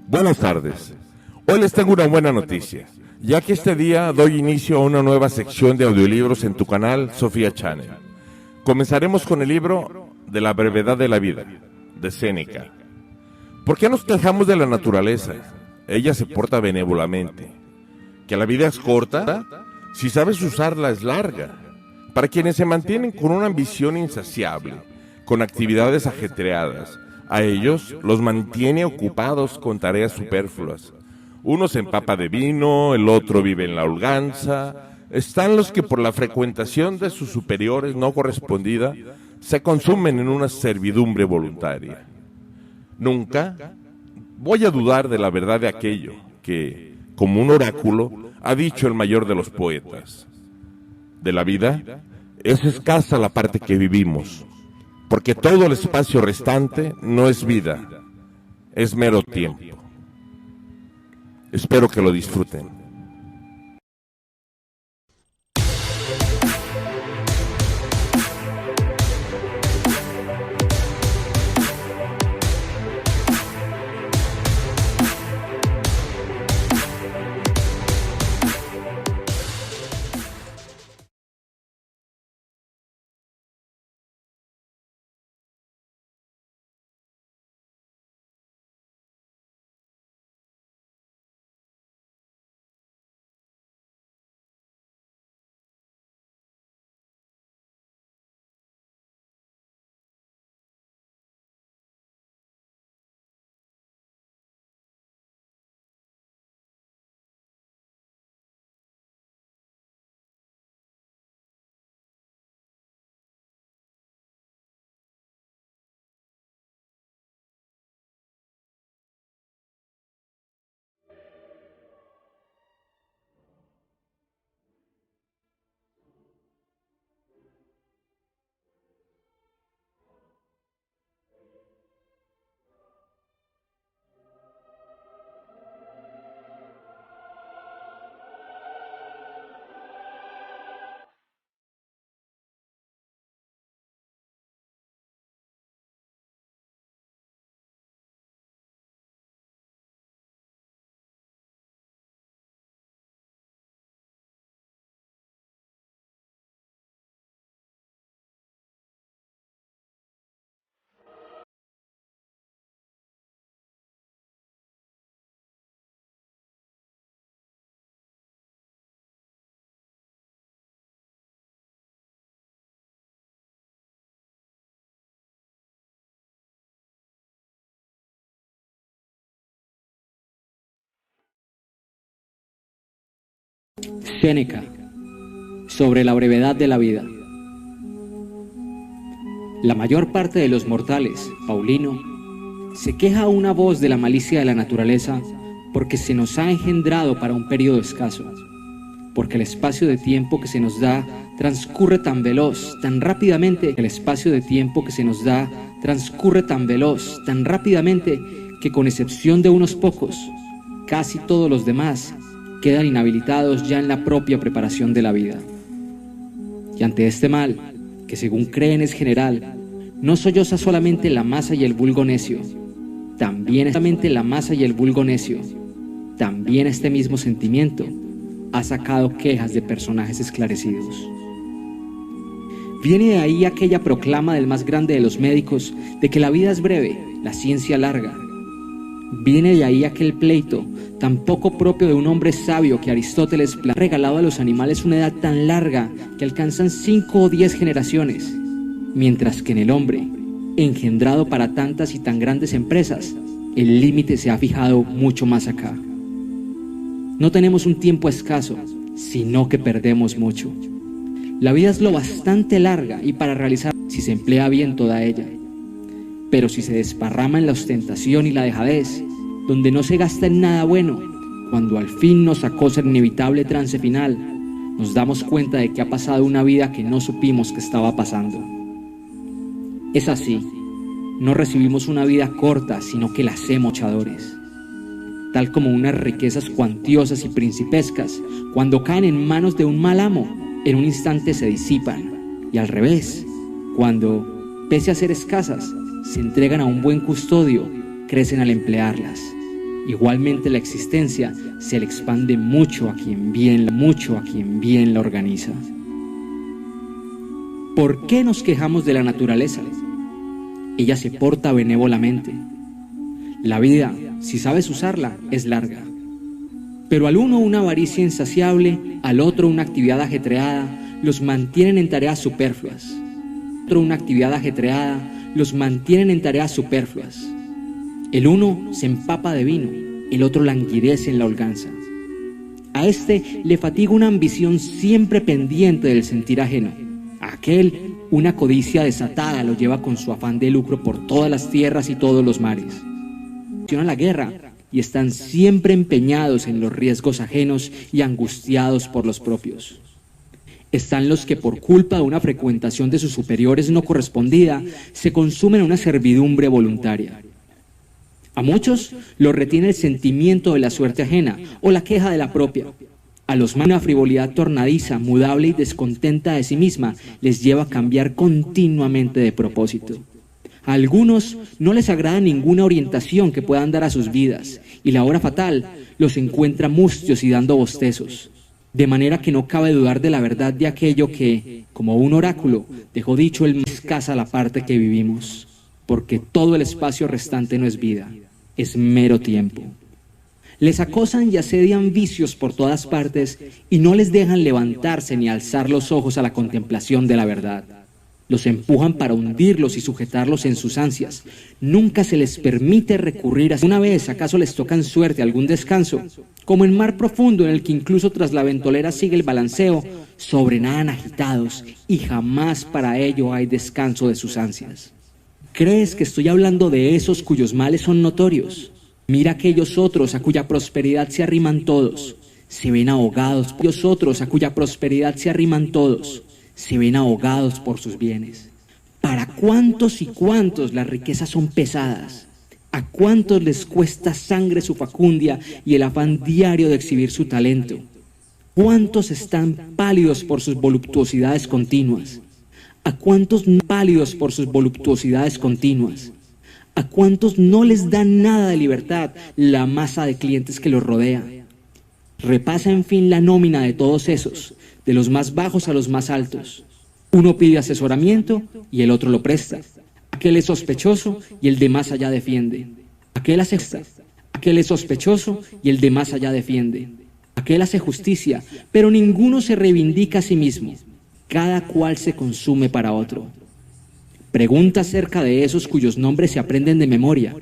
Buenas tardes. Hoy les tengo una buena noticia, ya que este día doy inicio a una nueva sección de audiolibros en tu canal Sofía Channel. Comenzaremos con el libro de la brevedad de la vida, de Séneca. ¿Por qué nos quejamos de la naturaleza? Ella se porta benévolamente. ¿Que la vida es corta? Si sabes usarla es larga. Para quienes se mantienen con una ambición insaciable, con actividades ajetreadas, a ellos los mantiene ocupados con tareas superfluas. Uno se empapa de vino, el otro vive en la holganza. Están los que por la frecuentación de sus superiores no correspondida se consumen en una servidumbre voluntaria. Nunca voy a dudar de la verdad de aquello que, como un oráculo, ha dicho el mayor de los poetas. De la vida es escasa la parte que vivimos, porque todo el espacio restante no es vida, es mero tiempo. Espero que lo disfruten. Séneca, sobre la brevedad de la vida. La mayor parte de los mortales, Paulino, se queja a una voz de la malicia de la naturaleza porque se nos ha engendrado para un periodo escaso, porque el espacio de tiempo que se nos da transcurre tan veloz, tan rápidamente, que con excepción de unos pocos, casi todos los demás quedan inhabilitados ya en la propia preparación de la vida. Y ante este mal, que según creen es general, no solloza solamente la masa y el vulgo necio, también este mismo sentimiento ha sacado quejas de personajes esclarecidos. Viene de ahí aquella proclama del más grande de los médicos de que la vida es breve, la ciencia larga. Viene de ahí aquel pleito tan poco propio de un hombre sabio que Aristóteles ha regalado a los animales una edad tan larga que alcanzan 5 o 10 generaciones, mientras que en el hombre, engendrado para tantas y tan grandes empresas, el límite se ha fijado mucho más acá. No tenemos un tiempo escaso, sino que perdemos mucho. La vida es lo bastante larga y para realizar si se emplea bien toda ella. Pero si se desparrama en la ostentación y la dejadez, donde no se gasta en nada bueno, cuando al fin nos acosa el inevitable trance final, nos damos cuenta de que ha pasado una vida que no supimos que estaba pasando. Es así, no recibimos una vida corta, sino que la hacemos chadores. Tal como unas riquezas cuantiosas y principescas, cuando caen en manos de un mal amo, en un instante se disipan, y al revés, cuando, pese a ser escasas, se entregan a un buen custodio, crecen al emplearlas. Igualmente la existencia se le expande mucho a quien bien la organiza. ¿Por qué nos quejamos de la naturaleza? Ella se porta benévolamente. La vida, si sabes usarla, es larga. Pero al uno una avaricia insaciable, al otro una actividad ajetreada, los mantienen en tareas superfluas. El uno se empapa de vino, el otro languidece en la holganza. A este le fatiga una ambición siempre pendiente del sentir ajeno. A aquel, una codicia desatada lo lleva con su afán de lucro por todas las tierras y todos los mares. La guerra y están siempre empeñados en los riesgos ajenos y angustiados por los propios. Están los que por culpa de una frecuentación de sus superiores no correspondida se consumen en una servidumbre voluntaria. A muchos los retiene el sentimiento de la suerte ajena o la queja de la propia. A los más una frivolidad tornadiza, mudable y descontenta de sí misma les lleva a cambiar continuamente de propósito. A algunos no les agrada ninguna orientación que puedan dar a sus vidas y la hora fatal los encuentra mustios y dando bostezos. De manera que no cabe dudar de la verdad de aquello que, como un oráculo, dejó dicho el más escasa la parte que vivimos, porque todo el espacio restante no es vida, es mero tiempo. Les acosan y asedian vicios por todas partes y no les dejan levantarse ni alzar los ojos a la contemplación de la verdad. Los empujan para hundirlos y sujetarlos en sus ansias. Nunca se les permite recurrir a... Una vez, ¿acaso les toca en suerte algún descanso? Como en mar profundo en el que incluso tras la ventolera sigue el balanceo, sobrenadan agitados y jamás para ello hay descanso de sus ansias. ¿Crees que estoy hablando de esos cuyos males son notorios? Mira aquellos otros a cuya prosperidad se arriman todos. Se ven ahogados. Aquellos otros a cuya prosperidad se arriman todos. Se ven ahogados por sus bienes. ¿Para cuántos y cuántos las riquezas son pesadas? ¿A cuántos les cuesta sangre su facundia y el afán diario de exhibir su talento? ¿Cuántos están pálidos por sus voluptuosidades continuas? ¿A cuántos no pálidos por sus voluptuosidades continuas? ¿A cuántos no les da nada de libertad la masa de clientes que los rodea? Repasa en fin la nómina de todos esos, de los más bajos a los más altos. Uno pide asesoramiento y el otro lo presta. Aquel es sospechoso y el de más allá defiende. Aquel es sospechoso y el de más allá defiende. Aquel hace justicia, pero ninguno se reivindica a sí mismo. Cada cual se consume para otro. Pregunta acerca de esos cuyos nombres se aprenden de memoria.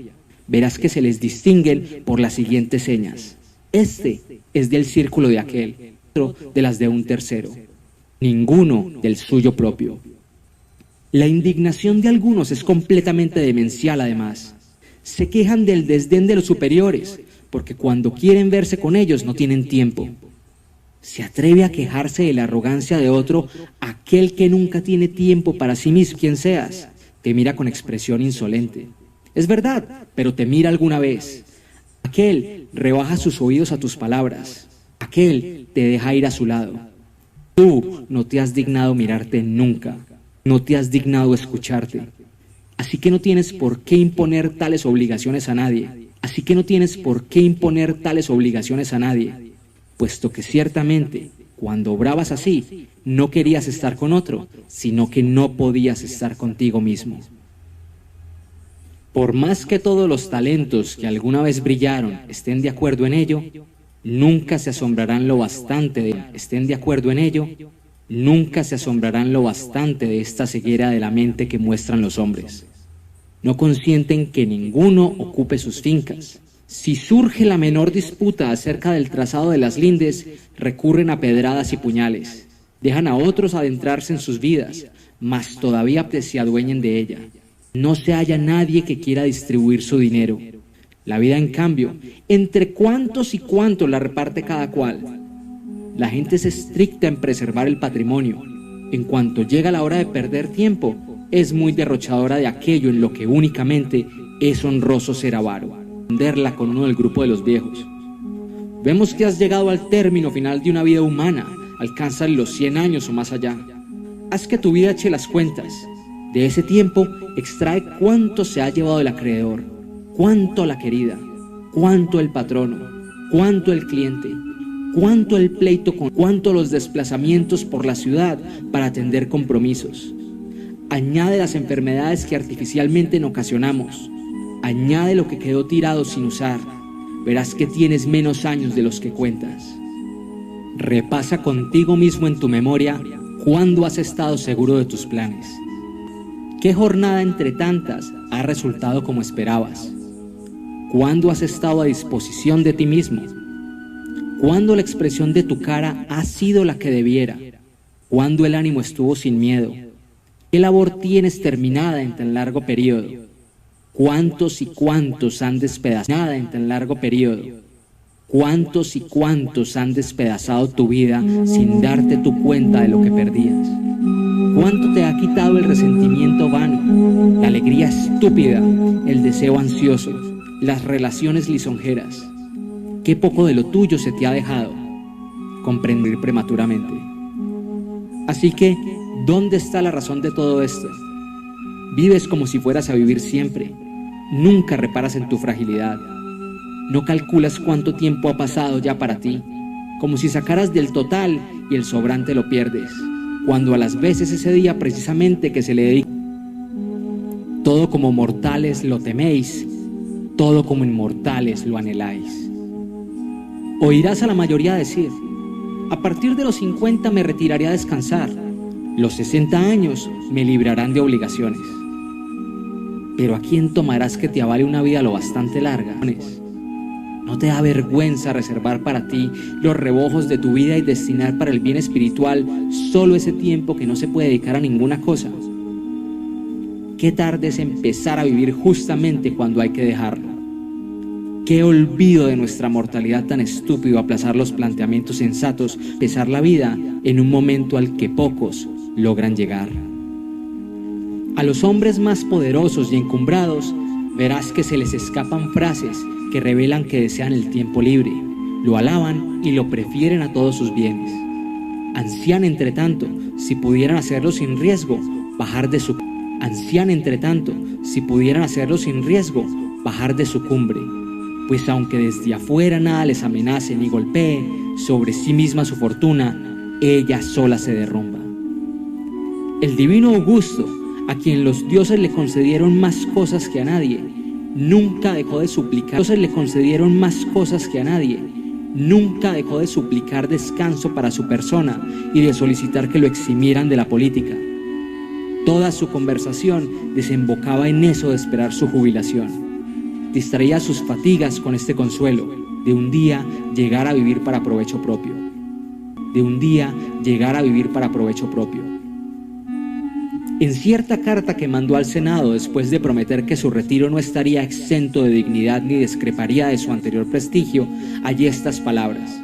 Verás que se les distinguen por las siguientes señas. Este es del círculo de aquel, otro de las de un tercero. Ninguno del suyo propio. La indignación de algunos es completamente demencial además. Se quejan del desdén de los superiores, porque cuando quieren verse con ellos no tienen tiempo. Se atreve a quejarse de la arrogancia de otro, aquel que nunca tiene tiempo para sí mismo. Quien seas, te mira con expresión insolente. Es verdad, pero te mira alguna vez. Aquel rebaja sus oídos a tus palabras. Aquel te deja ir a su lado. Tú no te has dignado mirarte nunca. No te has dignado escucharte. Así que no tienes por qué imponer tales obligaciones a nadie. Puesto que ciertamente, cuando obrabas así, no querías estar con otro, sino que no podías estar contigo mismo. Por más que todos los talentos que alguna vez brillaron estén de acuerdo en ello, nunca se asombrarán lo bastante de esta ceguera de la mente que muestran los hombres. No consienten que ninguno ocupe sus fincas. Si surge la menor disputa acerca del trazado de las lindes, recurren a pedradas y puñales. Dejan a otros adentrarse en sus vidas, mas todavía se adueñen de ella. No se halla nadie que quiera distribuir su dinero. La vida, en cambio, entre cuántos y cuántos la reparte cada cual. La gente es estricta en preservar el patrimonio. En cuanto llega la hora de perder tiempo, es muy derrochadora de aquello en lo que únicamente es honroso ser avaro. Entenderla con uno del grupo de los viejos. Vemos que has llegado al término final de una vida humana, alcanzas los 100 años o más allá. Haz que tu vida eche las cuentas. De ese tiempo extrae cuánto se ha llevado el acreedor, cuánto la querida, cuánto el patrono, cuánto el cliente, cuánto el pleito, cuánto los desplazamientos por la ciudad para atender compromisos. Añade las enfermedades que artificialmente ocasionamos. Añade lo que quedó tirado sin usar. Verás que tienes menos años de los que cuentas. Repasa contigo mismo en tu memoria cuándo has estado seguro de tus planes. ¿Qué jornada entre tantas ha resultado como esperabas? ¿Cuándo has estado a disposición de ti mismo? ¿Cuándo la expresión de tu cara ha sido la que debiera? ¿Cuándo el ánimo estuvo sin miedo? ¿Qué labor tienes terminada en tan largo periodo? ¿Cuántos y cuántos han despedazado en tan largo periodo? ¿Cuántos y cuántos han despedazado tu vida sin darte tu cuenta de lo que perdías? ¿Cuánto te ha quitado el resentimiento vano, la alegría estúpida, el deseo ansioso, las relaciones lisonjeras? ¿Qué poco de lo tuyo se te ha dejado comprender prematuramente? Así que, ¿dónde está la razón de todo esto? Vives como si fueras a vivir siempre. Nunca reparas en tu fragilidad. No calculas cuánto tiempo ha pasado ya para ti, como si sacaras del total y el sobrante lo pierdes, cuando a las veces ese día precisamente que se le dedica. Todo como mortales lo teméis, todo como inmortales lo anheláis. Oirás a la mayoría decir: a partir de los 50 me retiraré a descansar, los 60 años me librarán de obligaciones. Pero ¿a quién tomarás que te avale una vida lo bastante larga? ¿No te da vergüenza reservar para ti los rebojos de tu vida y destinar para el bien espiritual solo ese tiempo que no se puede dedicar a ninguna cosa? Qué tarde es empezar a vivir justamente cuando hay que dejarlo. Qué olvido de nuestra mortalidad tan estúpido aplazar los planteamientos sensatos, pesar la vida en un momento al que pocos logran llegar. A los hombres más poderosos y encumbrados verás que se les escapan frases que revelan que desean el tiempo libre, lo alaban y lo prefieren a todos sus bienes. Ansían entre tanto, si pudieran hacerlo sin riesgo, bajar de su cumbre, pues aunque desde afuera nada les amenace ni golpee sobre sí misma su fortuna, ella sola se derrumba. El divino Augusto, a quien los dioses le concedieron más cosas que a nadie, nunca dejó de suplicar. Nunca dejó de suplicar descanso para su persona y de solicitar que lo eximieran de la política. Toda su conversación desembocaba en eso de esperar su jubilación. Distraía sus fatigas con este consuelo de un día llegar a vivir para provecho propio. En cierta carta que mandó al Senado después de prometer que su retiro no estaría exento de dignidad ni discreparía de su anterior prestigio, hay estas palabras: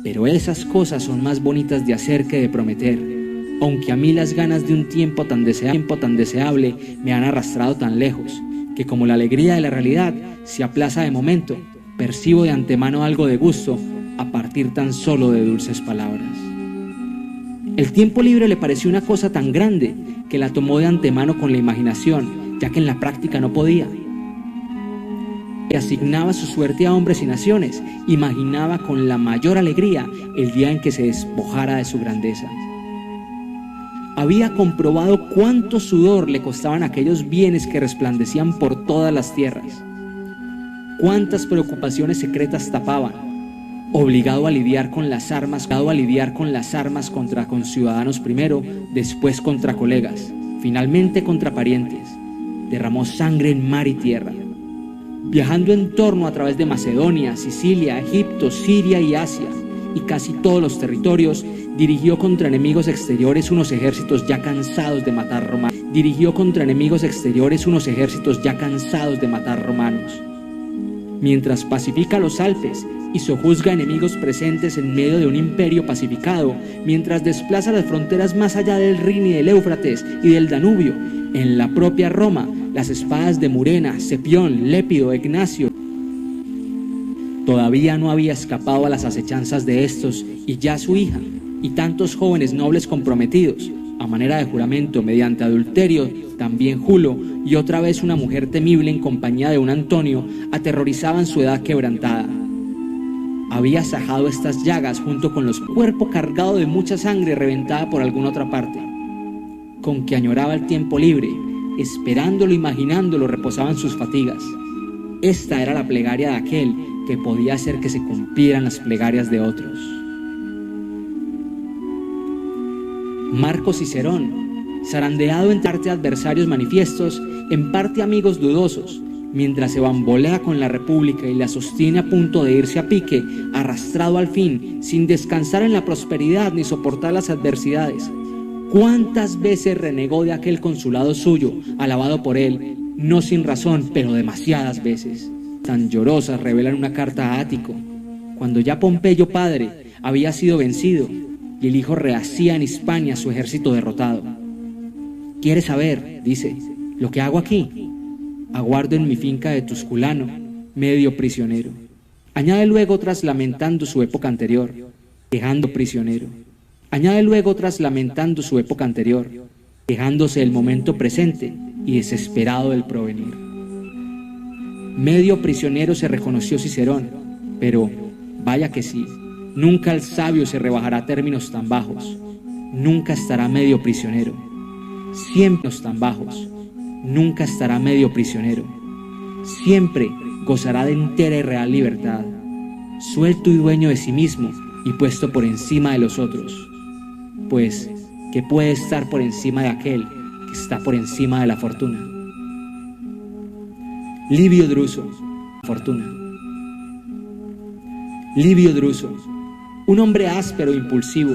pero esas cosas son más bonitas de hacer que de prometer, aunque a mí las ganas de un tiempo tan deseable me han arrastrado tan lejos, que como la alegría de la realidad se aplaza de momento, percibo de antemano algo de gusto a partir tan solo de dulces palabras. El tiempo libre le pareció una cosa tan grande que la tomó de antemano con la imaginación, ya que en la práctica no podía. Asignaba su suerte a hombres y naciones, imaginaba con la mayor alegría el día en que se despojara de su grandeza. Había comprobado cuánto sudor le costaban aquellos bienes que resplandecían por todas las tierras, cuántas preocupaciones secretas tapaban, obligado a lidiar con las armas contra conciudadanos primero, después contra colegas, finalmente contra parientes. Derramó sangre en mar y tierra, viajando en torno a través de Macedonia, Sicilia, Egipto, Siria y Asia, y casi todos los territorios. Dirigió contra enemigos exteriores unos ejércitos ya cansados de matar romanos. Mientras pacifica los Alpes y sojuzga enemigos presentes en medio de un imperio pacificado, mientras desplaza las fronteras más allá del Rin y del Éufrates y del Danubio, en la propia Roma, las espadas de Murena, Cepión, Lépido, Ignacio, todavía no había escapado a las acechanzas de estos, y ya su hija y tantos jóvenes nobles comprometidos a manera de juramento mediante adulterio, también Julo, y otra vez una mujer temible en compañía de un Antonio, aterrorizaban su edad quebrantada. Había sajado estas llagas junto con los cuerpos cargados de mucha sangre reventada por alguna otra parte. Con que añoraba el tiempo libre, esperándolo, imaginándolo, reposaban sus fatigas. Esta era la plegaria de aquel que podía hacer que se cumplieran las plegarias de otros. Marco Cicerón, zarandeado en parte adversarios manifiestos, en parte amigos dudosos, mientras se bambolea con la República y la sostiene a punto de irse a pique, arrastrado al fin, sin descansar en la prosperidad ni soportar las adversidades. ¿Cuántas veces renegó de aquel consulado suyo, alabado por él, no sin razón, pero demasiadas veces? Tan llorosas revelan una carta a Ático, cuando ya Pompeyo padre había sido vencido y el hijo rehacía en Hispania su ejército derrotado. ¿Quieres saber?, dice, lo que hago aquí. Aguardo en mi finca de Tusculano, medio prisionero. Añade luego tras lamentando su época anterior, quejando prisionero. Añade luego tras lamentando su época anterior, quejándose del momento presente y desesperado del provenir. Medio prisionero se reconoció Cicerón, pero vaya que sí, nunca el sabio se rebajará a términos tan bajos. Nunca estará medio prisionero. Siempre tan bajos. Nunca estará medio prisionero. Siempre gozará de entera y real libertad, suelto y dueño de sí mismo y puesto por encima de los otros. Pues, ¿qué puede estar por encima de aquel que está por encima de la fortuna? Livio Druso, fortuna. Livio Druso, un hombre áspero e impulsivo,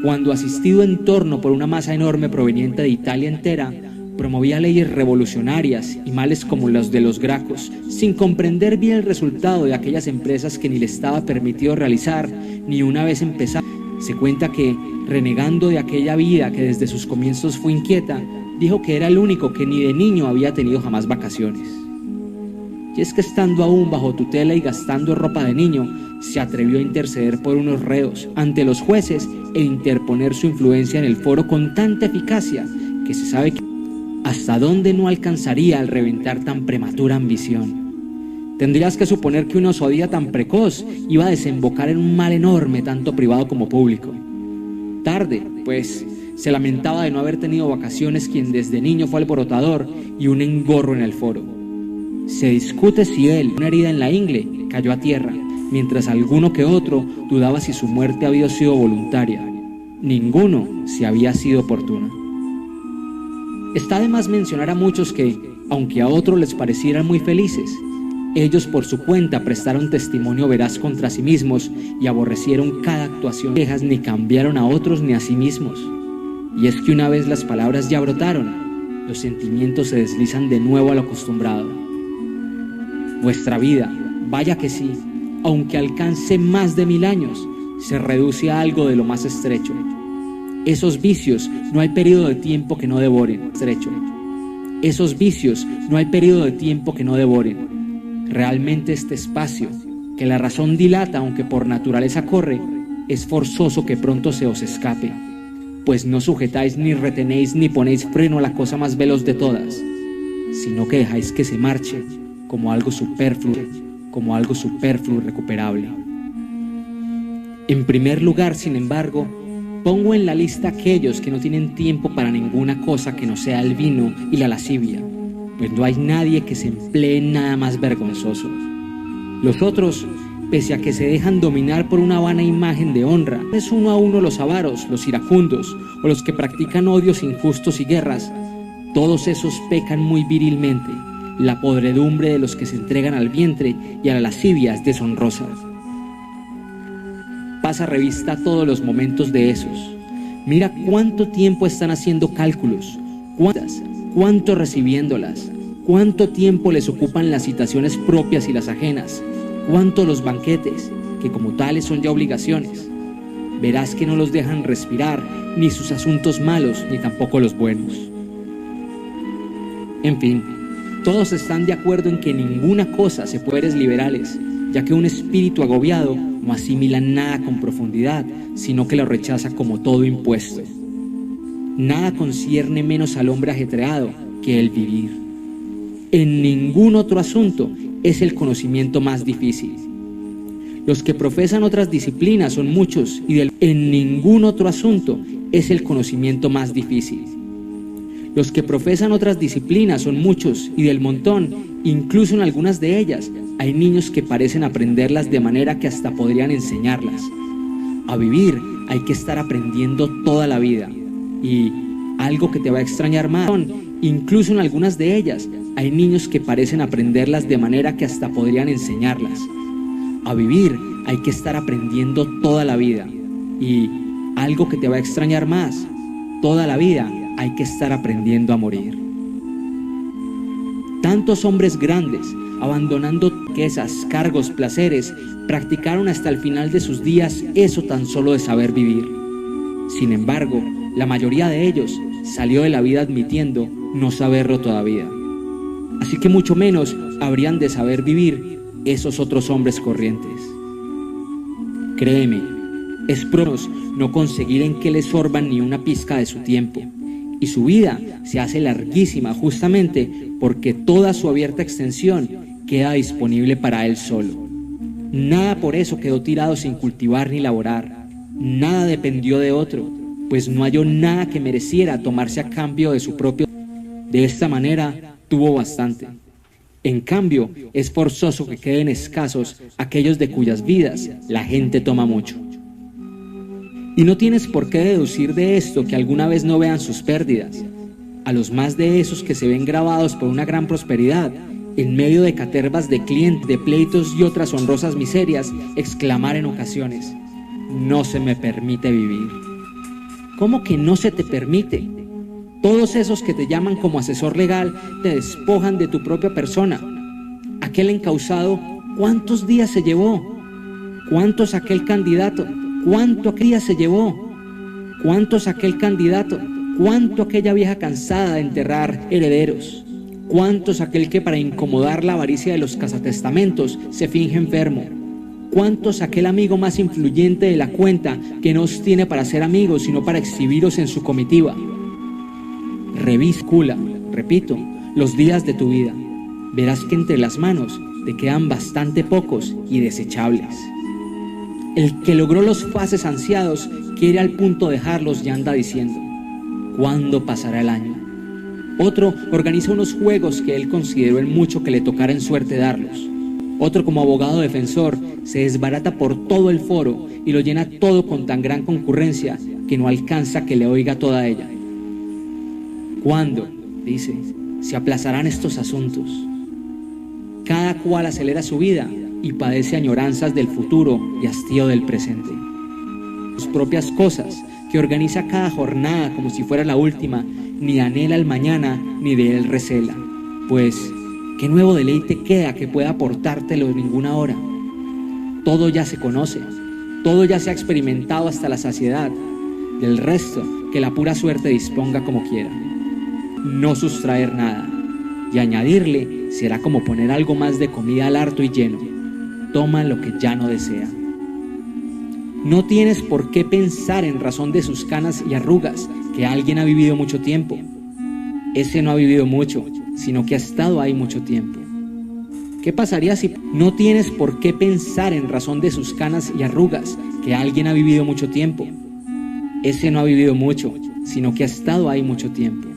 cuando asistido en torno por una masa enorme proveniente de Italia entera, promovía leyes revolucionarias y males como los de los Gracos, sin comprender bien el resultado de aquellas empresas que ni le estaba permitido realizar, ni una vez empezar. Se cuenta que, renegando de aquella vida que desde sus comienzos fue inquieta, dijo que era el único que ni de niño había tenido jamás vacaciones. Y es que estando aún bajo tutela y gastando ropa de niño, se atrevió a interceder por unos reos ante los jueces e interponer su influencia en el foro con tanta eficacia que se sabe que hasta dónde no alcanzaría al reventar tan prematura ambición. Tendrías que suponer que una osadía tan precoz iba a desembocar en un mal enorme, tanto privado como público. Tarde, pues, se lamentaba de no haber tenido vacaciones quien desde niño fue alborotador y un engorro en el foro. Se discute si él, una herida en la ingle, cayó a tierra, mientras alguno que otro dudaba si su muerte había sido voluntaria. Ninguno si había sido oportuna. Está de más mencionar a muchos que, aunque a otros les parecieran muy felices, ellos por su cuenta prestaron testimonio veraz contra sí mismos y aborrecieron cada actuación, quejas ni cambiaron a otros ni a sí mismos. Y es que una vez las palabras ya brotaron, los sentimientos se deslizan de nuevo a lo acostumbrado. Vuestra vida, vaya que sí, aunque alcance más de 1000 años, se reduce a algo de lo más estrecho. Esos vicios no hay periodo de tiempo que no devoren. Estrecho. Esos vicios no hay periodo de tiempo que no devoren. Realmente este espacio, que la razón dilata aunque por naturaleza corre, es forzoso que pronto se os escape, pues no sujetáis ni retenéis ni ponéis freno a la cosa más veloz de todas, sino que dejáis que se marche como algo superfluo y recuperable. En primer lugar, sin embargo, pongo en la lista aquellos que no tienen tiempo para ninguna cosa que no sea el vino y la lascivia, pues no hay nadie que se emplee en nada más vergonzoso. Los otros, pese a que se dejan dominar por una vana imagen de honra, es uno a uno los avaros, los iracundos o los que practican odios injustos y guerras, todos esos pecan muy virilmente. La podredumbre de los que se entregan al vientre y a la lascivia es deshonrosa. Pasa revista a todos los momentos de esos. Mira cuánto tiempo están haciendo cálculos, cuánto recibiéndolas, cuánto tiempo les ocupan las citaciones propias y las ajenas, cuánto los banquetes, que como tales son ya obligaciones. Verás que no los dejan respirar ni sus asuntos malos ni tampoco los buenos. En fin, todos están de acuerdo en que ninguna cosa se puede ser liberales, ya que un espíritu agobiado no asimila nada con profundidad, sino que lo rechaza como todo impuesto. Nada concierne menos al hombre ajetreado que el vivir. En ningún otro asunto es el conocimiento más difícil. Los que profesan otras disciplinas son muchos y en ningún otro asunto es el conocimiento más difícil. Los que profesan otras disciplinas son muchos y del montón, incluso en algunas de ellas, hay niños que parecen aprenderlas de manera que hasta podrían enseñarlas. A vivir hay que estar aprendiendo toda la vida y algo que te va a extrañar más, incluso en algunas de ellas, hay niños que parecen aprenderlas de manera que hasta podrían enseñarlas. A vivir hay que estar aprendiendo toda la vida y algo que te va a extrañar más, toda la vida hay que estar aprendiendo a morir. Tantos hombres grandes, abandonando riquezas, cargos, placeres, practicaron hasta el final de sus días eso tan solo de saber vivir. Sin embargo, la mayoría de ellos salió de la vida admitiendo no saberlo todavía. Así que mucho menos habrían de saber vivir esos otros hombres corrientes. Créeme, es pronos no conseguir en que les sorban ni una pizca de su tiempo, y su vida se hace larguísima justamente porque toda su abierta extensión queda disponible para él solo. Nada por eso quedó tirado sin cultivar ni laborar, nada dependió de otro, pues no halló nada que mereciera tomarse a cambio de su propio. De esta manera tuvo bastante. En cambio, es forzoso que queden escasos aquellos de cuyas vidas la gente toma mucho. Y no tienes por qué deducir de esto que alguna vez no vean sus pérdidas. A los más de esos que se ven grabados por una gran prosperidad, en medio de catervas de clientes, de pleitos y otras honrosas miserias, exclamar en ocasiones: no se me permite vivir. ¿Cómo que no se te permite? Todos esos que te llaman como asesor legal te despojan de tu propia persona. Aquel encausado, ¿cuántos días se llevó? ¿Cuántos aquel candidato? ¿Cuánto aquel día se llevó? ¿Cuántos aquel candidato? ¿Cuánto aquella vieja cansada de enterrar herederos? ¿Cuántos aquel que para incomodar la avaricia de los cazatestamentos se finge enfermo? ¿Cuántos aquel amigo más influyente de la cuenta que no os tiene para ser amigos sino para exhibiros en su comitiva? Reviscula, repito, los días de tu vida. Verás que entre las manos te quedan bastante pocos y desechables. El que logró los fases ansiados quiere al punto dejarlos y anda diciendo: ¿cuándo pasará el año? Otro organiza unos juegos que él consideró el mucho que le tocara en suerte darlos. Otro, como abogado defensor, se desbarata por todo el foro y lo llena todo con tan gran concurrencia que no alcanza que le oiga toda ella. ¿Cuándo?, dice, se aplazarán estos asuntos. Cada cual acelera su vida y padece añoranzas del futuro y hastío del presente. Sus propias cosas, que organiza cada jornada como si fuera la última, ni anhela el mañana ni de él recela. Pues, ¿qué nuevo deleite queda que pueda aportártelo en ninguna hora? Todo ya se conoce, todo ya se ha experimentado hasta la saciedad. Del resto, que la pura suerte disponga como quiera. No sustraer nada, y añadirle será como poner algo más de comida al harto y lleno. Toma lo que ya no desea. No tienes por qué pensar en razón de sus canas y arrugas que alguien ha vivido mucho tiempo. Ese no ha vivido mucho, sino que ha estado ahí mucho tiempo. ¿Qué pasaría si no tienes por qué pensar en razón de sus canas y arrugas que alguien ha vivido mucho tiempo? Ese no ha vivido mucho, sino que ha estado ahí mucho tiempo.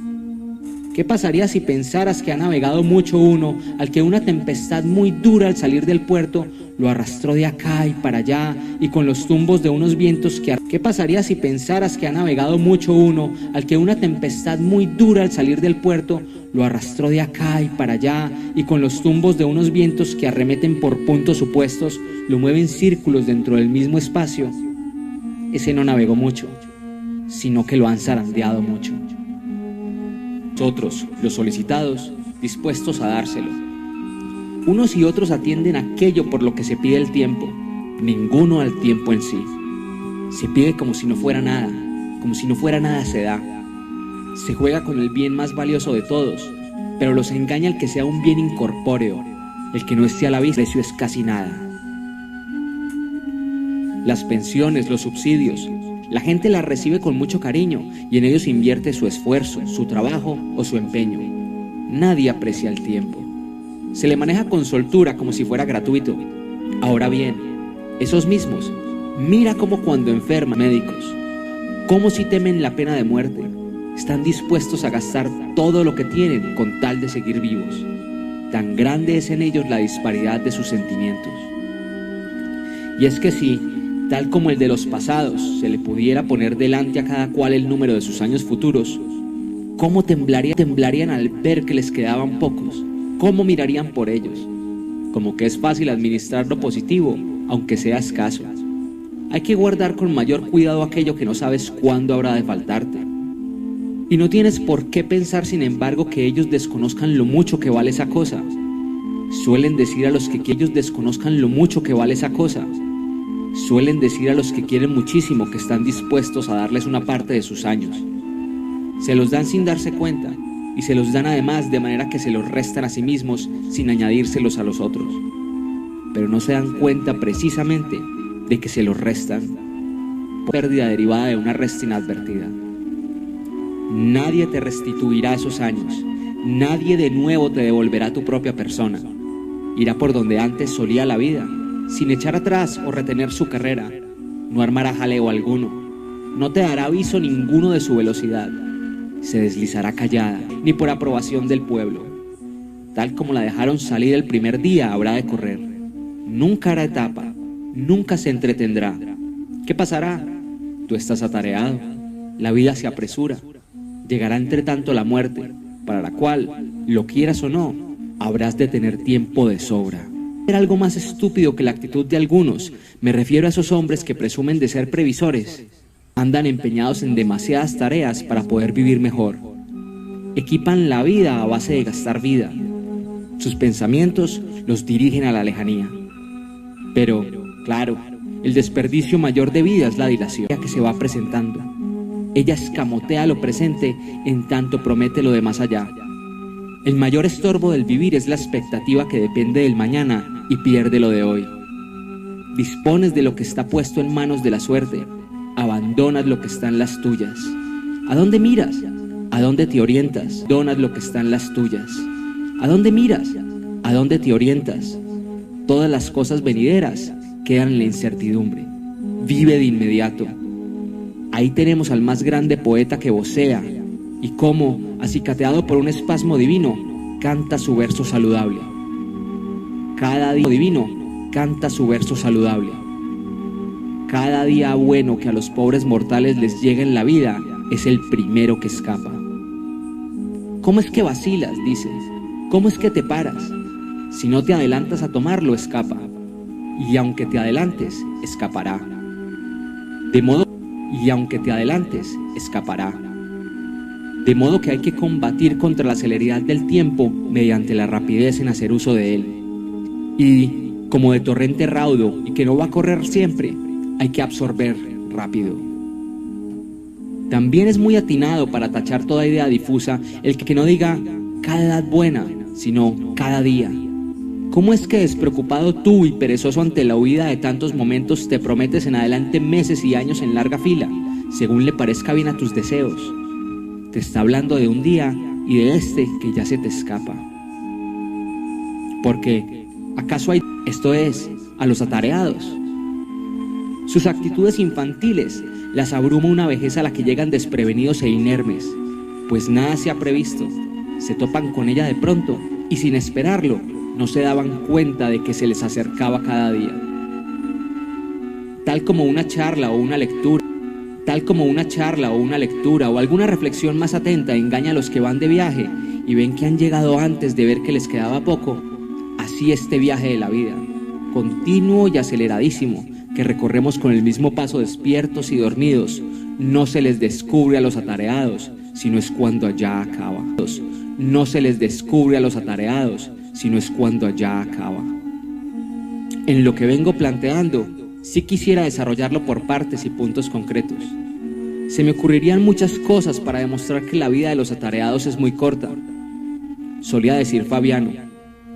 ¿Qué pasaría si pensaras que ha navegado mucho uno al que una tempestad muy dura al salir del puerto lo arrastró de acá y para allá y con los tumbos de unos vientos que... ¿Qué pasaría si pensaras que ha navegado mucho uno al que una tempestad muy dura al salir del puerto lo arrastró de acá y para allá y con los tumbos de unos vientos que arremeten por puntos opuestos lo mueven círculos dentro del mismo espacio? Ese no navegó mucho, sino que lo han zarandeado mucho. Otros, los solicitados, dispuestos a dárselo. Unos y otros atienden aquello por lo que se pide el tiempo, ninguno al tiempo en sí. Se pide como si no fuera nada, como si no fuera nada se da. Se juega con el bien más valioso de todos, pero los engaña el que sea un bien incorpóreo, el que no esté a la vista, el precio es casi nada. Las pensiones, los subsidios, La gente las recibe con mucho cariño y en ellos invierte su esfuerzo, su trabajo o su empeño. Nadie aprecia el tiempo. Se le maneja con soltura como si fuera gratuito. Ahora bien, esos mismos, mira cómo cuando enferman médicos, cómo si temen la pena de muerte, están dispuestos a gastar todo lo que tienen con tal de seguir vivos. Tan grande es en ellos la disparidad de sus sentimientos. Y es que si, tal como el de los pasados, se le pudiera poner delante a cada cual el número de sus años futuros, ¿cómo temblarían al ver que les quedaban pocos? ¿Cómo mirarían por ellos? Como que es fácil administrar lo positivo, aunque sea escaso. Hay que guardar con mayor cuidado aquello que no sabes cuándo habrá de faltarte. Y no tienes por qué pensar, sin embargo, que ellos desconozcan lo mucho que vale esa cosa. Suelen decir a los que ellos desconozcan lo mucho que vale esa cosa. Suelen decir a los que quieren muchísimo que están dispuestos a darles una parte de sus años. Se los dan sin darse cuenta y se los dan además de manera que se los restan a sí mismos sin añadírselos a los otros. Pero no se dan cuenta precisamente de que se los restan por pérdida derivada de una resta inadvertida. Nadie te restituirá esos años, nadie de nuevo te devolverá tu propia persona. Irá por donde antes solía la vida, sin echar atrás o retener su carrera. No armará jaleo alguno, no te dará aviso ninguno de su velocidad. Se deslizará callada, ni por aprobación del pueblo. Tal como la dejaron salir el primer día, habrá de correr. Nunca hará etapa, nunca se entretendrá. ¿Qué pasará? Tú estás atareado, la vida se apresura. Llegará entre tanto la muerte, para la cual, lo quieras o no, habrás de tener tiempo de sobra. Era algo más estúpido que la actitud de algunos. Me refiero a esos hombres que presumen de ser previsores. Andan empeñados en demasiadas tareas para poder vivir mejor. Equipan la vida a base de gastar vida. Sus pensamientos los dirigen a la lejanía. Pero, claro, el desperdicio mayor de vida es la dilación que se va presentando. Ella escamotea lo presente en tanto promete lo de más allá. El mayor estorbo del vivir es la expectativa que depende del mañana y pierde lo de hoy. Dispones de lo que está puesto en manos de la suerte, abandonas lo que está en las tuyas. ¿A dónde miras? ¿A dónde te orientas? Abandonas lo que está en las tuyas. ¿A dónde miras? ¿A dónde te orientas? Todas las cosas venideras quedan en la incertidumbre. Vive de inmediato. Ahí tenemos al más grande poeta que vocea, y cómo, acicateado por un espasmo divino, canta su verso saludable. Cada día divino canta su verso saludable. Cada día bueno que a los pobres mortales les llega en la vida es el primero que escapa. ¿Cómo es que vacilas? Dices. ¿Cómo es que te paras? Si no te adelantas a tomarlo, escapa. Y aunque te adelantes, escapará. Y aunque te adelantes, escapará. De modo que hay que combatir contra la celeridad del tiempo mediante la rapidez en hacer uso de él. Y, como de torrente raudo y que no va a correr siempre, hay que absorber rápido. También es muy atinado para tachar toda idea difusa el que no diga cada edad buena, sino cada día. ¿Cómo es que despreocupado tú y perezoso ante la huida de tantos momentos te prometes en adelante meses y años en larga fila, según le parezca bien a tus deseos? Te está hablando de un día y de este que ya se te escapa. Porque, ¿acaso hay, esto es, a los atareados? Sus actitudes infantiles las abruma una vejez a la que llegan desprevenidos e inermes, pues nada se ha previsto. Se topan con ella de pronto y sin esperarlo, no se daban cuenta de que se les acercaba cada día. Tal como una charla o una lectura o alguna reflexión más atenta engaña a los que van de viaje y ven que han llegado antes de ver que les quedaba poco, así este viaje de la vida, continuo y aceleradísimo, que recorremos con el mismo paso despiertos y dormidos, no se les descubre a los atareados, sino es cuando allá acaba. No se les descubre a los atareados, sino es cuando allá acaba. En lo que vengo planteando, sí quisiera desarrollarlo por partes y puntos concretos. Se me ocurrirían muchas cosas para demostrar que la vida de los atareados es muy corta. Solía decir Fabiano,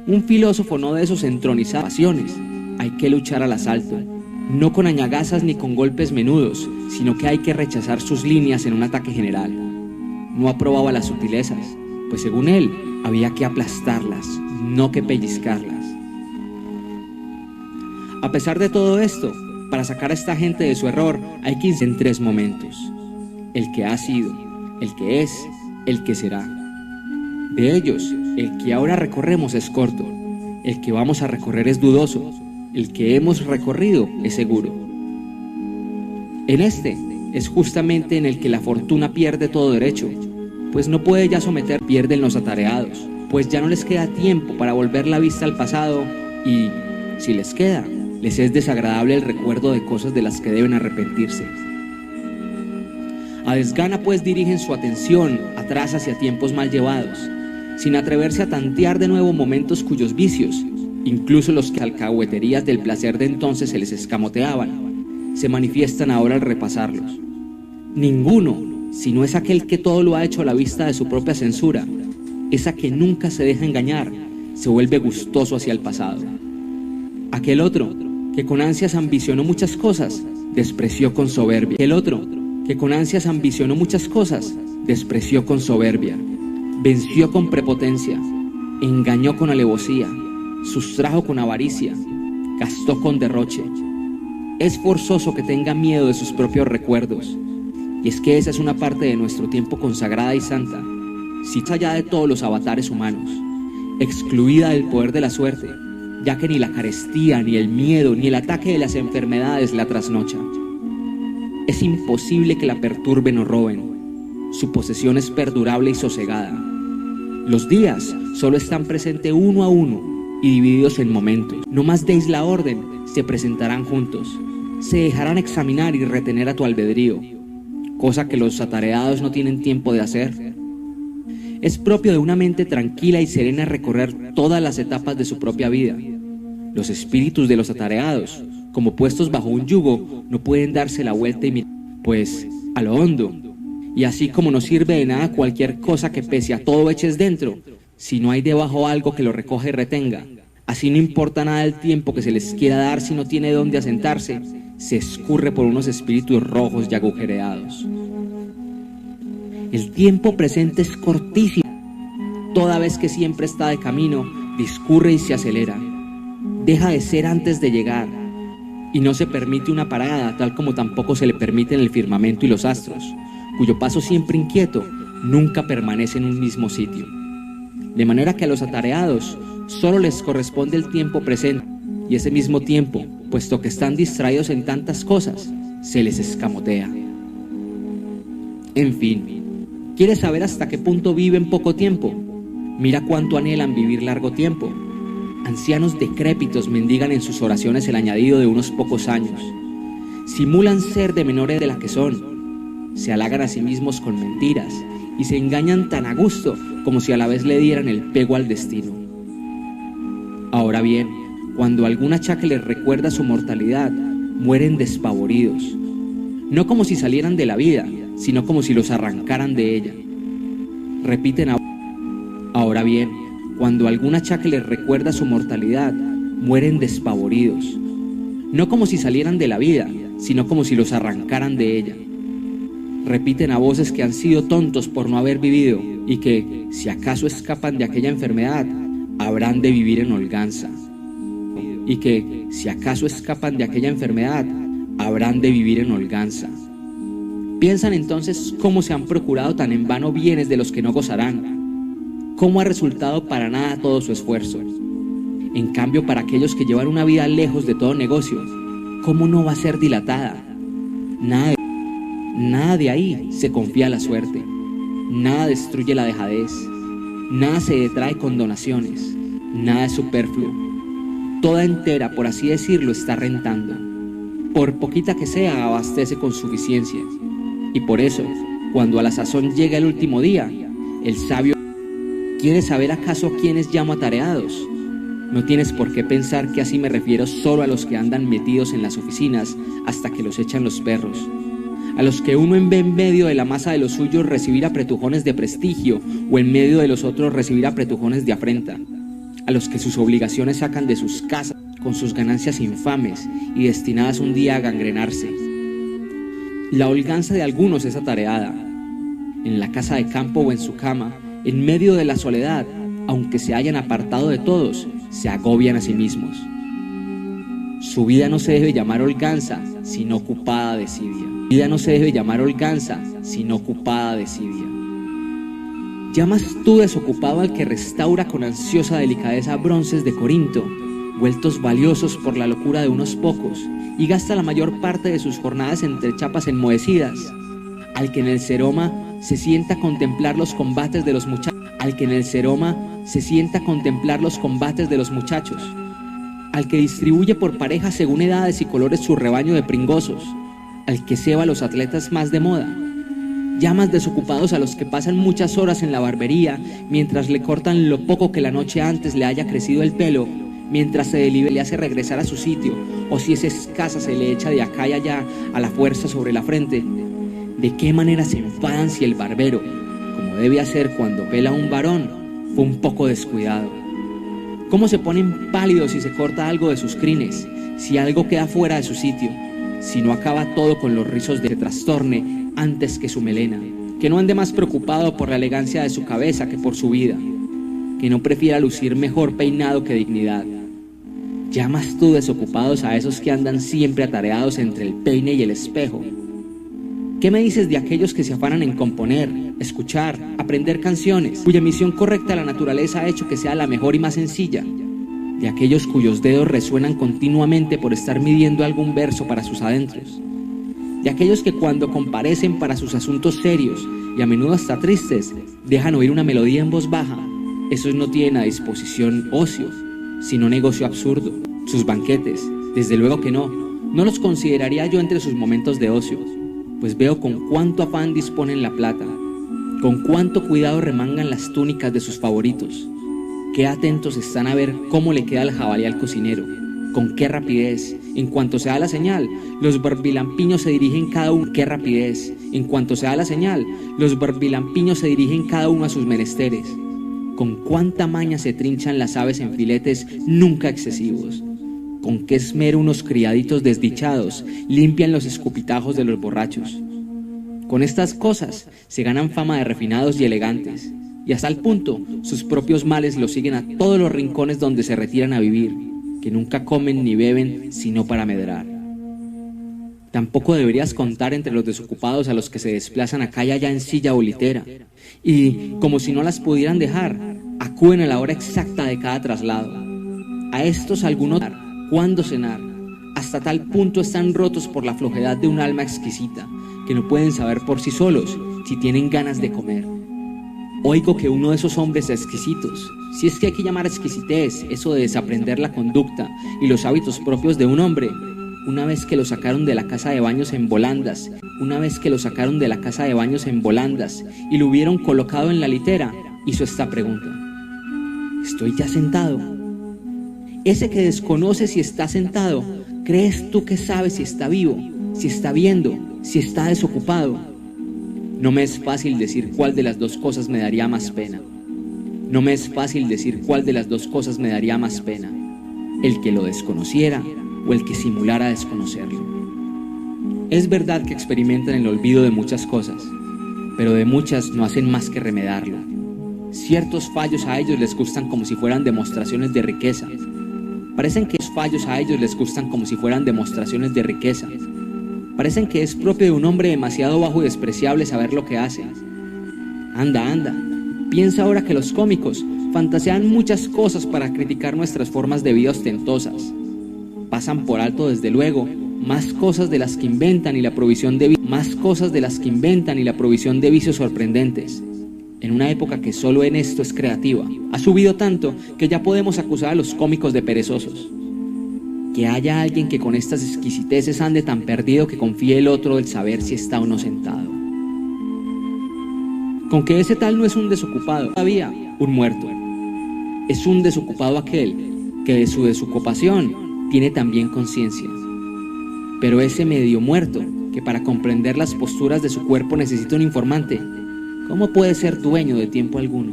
un filósofo no de esos entronizados pasiones, hay que luchar al asalto, no con añagazas ni con golpes menudos, sino que hay que rechazar sus líneas en un ataque general. No aprobaba las sutilezas, pues según él, había que aplastarlas, no que pellizcarlas. A pesar de todo esto, para sacar a esta gente de su error, hay que insistir en 3 momentos: el que ha sido, el que es, el que será. De ellos, el que ahora recorremos es corto, el que vamos a recorrer es dudoso, el que hemos recorrido es seguro. En este es justamente en el que la fortuna pierde todo derecho, pues no puede ya someter, pierden los atareados, pues ya no les queda tiempo para volver la vista al pasado y, si les queda, les es desagradable el recuerdo de cosas de las que deben arrepentirse. A desgana pues dirigen su atención atrás hacia tiempos mal llevados, sin atreverse a tantear de nuevo momentos cuyos vicios, incluso los que alcahueterías del placer de entonces se les escamoteaban, se manifiestan ahora al repasarlos. Ninguno, si no es aquel que todo lo ha hecho a la vista de su propia censura, esa que nunca se deja engañar, se vuelve gustoso hacia el pasado. Aquel otro, que con ansias ambicionó muchas cosas, despreció con soberbia. Aquel otro, que con ansias ambicionó muchas cosas, despreció con soberbia, venció con prepotencia, engañó con alevosía, sustrajo con avaricia, gastó con derroche. Es forzoso que tenga miedo de sus propios recuerdos, y es que esa es una parte de nuestro tiempo consagrada y santa, si allá de todos los avatares humanos, excluida del poder de la suerte, ya que ni la carestía, ni el miedo, ni el ataque de las enfermedades la trasnochan. Es imposible que la perturben o roben. Su posesión es perdurable y sosegada. Los días solo están presentes uno a uno y divididos en momentos. No más deis la orden, se presentarán juntos. Se dejarán examinar y retener a tu albedrío, cosa que los atareados no tienen tiempo de hacer. Es propio de una mente tranquila y serena recorrer todas las etapas de su propia vida. Los espíritus de los atareados, como puestos bajo un yugo, no pueden darse la vuelta y mirar, pues, a lo hondo. Y así como no sirve de nada cualquier cosa que pese a todo eches dentro, si no hay debajo algo que lo recoja y retenga, así no importa nada el tiempo que se les quiera dar si no tiene dónde asentarse, se escurre por unos espíritus rojos y agujereados. El tiempo presente es cortísimo. Toda vez que siempre está de camino, discurre y se acelera. Deja de ser antes de llegar, y no se permite una parada, tal como tampoco se le permite en el firmamento y los astros, cuyo paso siempre inquieto nunca permanece en un mismo sitio. De manera que a los atareados solo les corresponde el tiempo presente, y ese mismo tiempo, puesto que están distraídos en tantas cosas, se les escamotea. En fin, ¿quieres saber hasta qué punto viven poco tiempo? Mira cuánto anhelan vivir largo tiempo. Ancianos decrépitos mendigan en sus oraciones el añadido de unos pocos años. Simulan ser de menores de la que son. Se halagan a sí mismos con mentiras y se engañan tan a gusto como si a la vez le dieran el pego al destino. Ahora bien, cuando algún achaque les recuerda su mortalidad, mueren despavoridos. No como si salieran de la vida, sino como si los arrancaran de ella. Repiten ahora bien, cuando algún achaque les recuerda su mortalidad, mueren despavoridos. No como si salieran de la vida, sino como si los arrancaran de ella. Repiten a voces que han sido tontos por no haber vivido y que, si acaso escapan de aquella enfermedad, habrán de vivir en holganza. Y que, si acaso escapan de aquella enfermedad, habrán de vivir en holganza. Piensan entonces cómo se han procurado tan en vano bienes de los que no gozarán, cómo ha resultado para nada todo su esfuerzo. En cambio, para aquellos que llevan una vida lejos de todo negocio, ¿cómo no va a ser dilatada? Nada de ahí se confía a la suerte, nada destruye la dejadez, nada se detrae con donaciones, nada es superfluo. Toda entera, por así decirlo, está rentando. Por poquita que sea, abastece con suficiencia. Y por eso, cuando a la sazón llega el último día, el sabio: ¿quieres saber acaso a quiénes llamo atareados? No tienes por qué pensar que así me refiero solo a los que andan metidos en las oficinas hasta que los echan los perros, a los que uno ve en medio de la masa de los suyos recibir apretujones de prestigio o en medio de los otros recibir apretujones de afrenta, a los que sus obligaciones sacan de sus casas con sus ganancias infames y destinadas un día a gangrenarse. La holganza de algunos es atareada, en la casa de campo o en su cama, en medio de la soledad, aunque se hayan apartado de todos, se agobian a sí mismos. Su vida no se debe llamar holganza, sino ocupada desidia. Su vida no se debe llamar holganza, sino ocupada desidia. ¿Llamas tú desocupado al que restaura con ansiosa delicadeza bronces de Corinto, vueltos valiosos por la locura de unos pocos, y gasta la mayor parte de sus jornadas entre chapas enmohecidas? Al que en el Seroma se sienta a contemplar los combates de los muchachos, al que en el Seroma se sienta a contemplar los combates de los muchachos, al que distribuye por parejas según edades y colores su rebaño de pringosos, al que ceba a los atletas más de moda. Llamas desocupados a los que pasan muchas horas en la barbería mientras le cortan lo poco que la noche antes le haya crecido el pelo, mientras se delibera y le hace regresar a su sitio, o si es escasa se le echa de acá y allá a la fuerza sobre la frente. ¿De qué manera se enfadan si el barbero, como debe hacer cuando pela a un varón, fue un poco descuidado? ¿Cómo se ponen pálidos si se corta algo de sus crines, si algo queda fuera de su sitio, si no acaba todo con los rizos de trastorne antes que su melena? Que no ande más preocupado por la elegancia de su cabeza que por su vida, que no prefiera lucir mejor peinado que dignidad. ¿Llamas tú desocupados a esos que andan siempre atareados entre el peine y el espejo? ¿Qué me dices de aquellos que se afanan en componer, escuchar, aprender canciones, cuya misión correcta la naturaleza ha hecho que sea la mejor y más sencilla? De aquellos cuyos dedos resuenan continuamente por estar midiendo algún verso para sus adentros. De aquellos que cuando comparecen para sus asuntos serios, y a menudo hasta tristes, dejan oír una melodía en voz baja. Esos no tienen a disposición ocio, sino negocio absurdo. Sus banquetes, desde luego que no los consideraría yo entre sus momentos de ocio, pues veo con cuánto afán disponen la plata, con cuánto cuidado remangan las túnicas de sus favoritos, qué atentos están a ver cómo le queda el jabalí al cocinero, con qué rapidez, en cuanto se da la señal, los barbilampiños se dirigen cada uno, qué rapidez, en cuanto se da la señal, los barbilampiños se dirigen cada uno a sus menesteres, con cuánta maña se trinchan las aves en filetes nunca excesivos, con qué esmero unos criaditos desdichados limpian los escupitajos de los borrachos. Con estas cosas se ganan fama de refinados y elegantes, y hasta el punto sus propios males los siguen a todos los rincones donde se retiran a vivir, que nunca comen ni beben sino para medrar. Tampoco deberías contar entre los desocupados a los que se desplazan acá y allá en silla o litera, y, como si no las pudieran dejar, acuden a la hora exacta de cada traslado. A estos algunos cuándo cenar, hasta tal punto están rotos por la flojedad de un alma exquisita, que no pueden saber por sí solos si tienen ganas de comer. Oigo que uno de esos hombres exquisitos, si es que hay que llamar exquisitez eso de desaprender la conducta y los hábitos propios de un hombre, una vez que lo sacaron de la casa de baños en volandas, y lo hubieron colocado en la litera, hizo esta pregunta: ¿estoy ya sentado? Ese que desconoce si está sentado, ¿crees tú que sabe si está vivo, si está viendo, si está desocupado? No me es fácil decir cuál de las dos cosas me daría más pena. El que lo desconociera o el que simulara desconocerlo. Es verdad que experimentan el olvido de muchas cosas, pero de muchas no hacen más que remediarlo. Ciertos fallos a ellos les gustan como si fueran demostraciones de riqueza. Parecen que es propio de un hombre demasiado bajo y despreciable saber lo que hace. Anda, piensa ahora que los cómicos fantasean muchas cosas para criticar nuestras formas de vida ostentosas. Pasan por alto, desde luego, más cosas de las que inventan y la provisión de vicios sorprendentes. En una época que solo en esto es creativa, ha subido tanto que ya podemos acusar a los cómicos de perezosos. Que haya alguien que con estas exquisiteces ande tan perdido que confíe el otro el saber si está o no sentado. Con que ese tal no es un desocupado, todavía un muerto. Es un desocupado aquel que de su desocupación tiene también conciencia. Pero ese medio muerto, que para comprender las posturas de su cuerpo necesita un informante, ¿cómo puede ser dueño de tiempo alguno?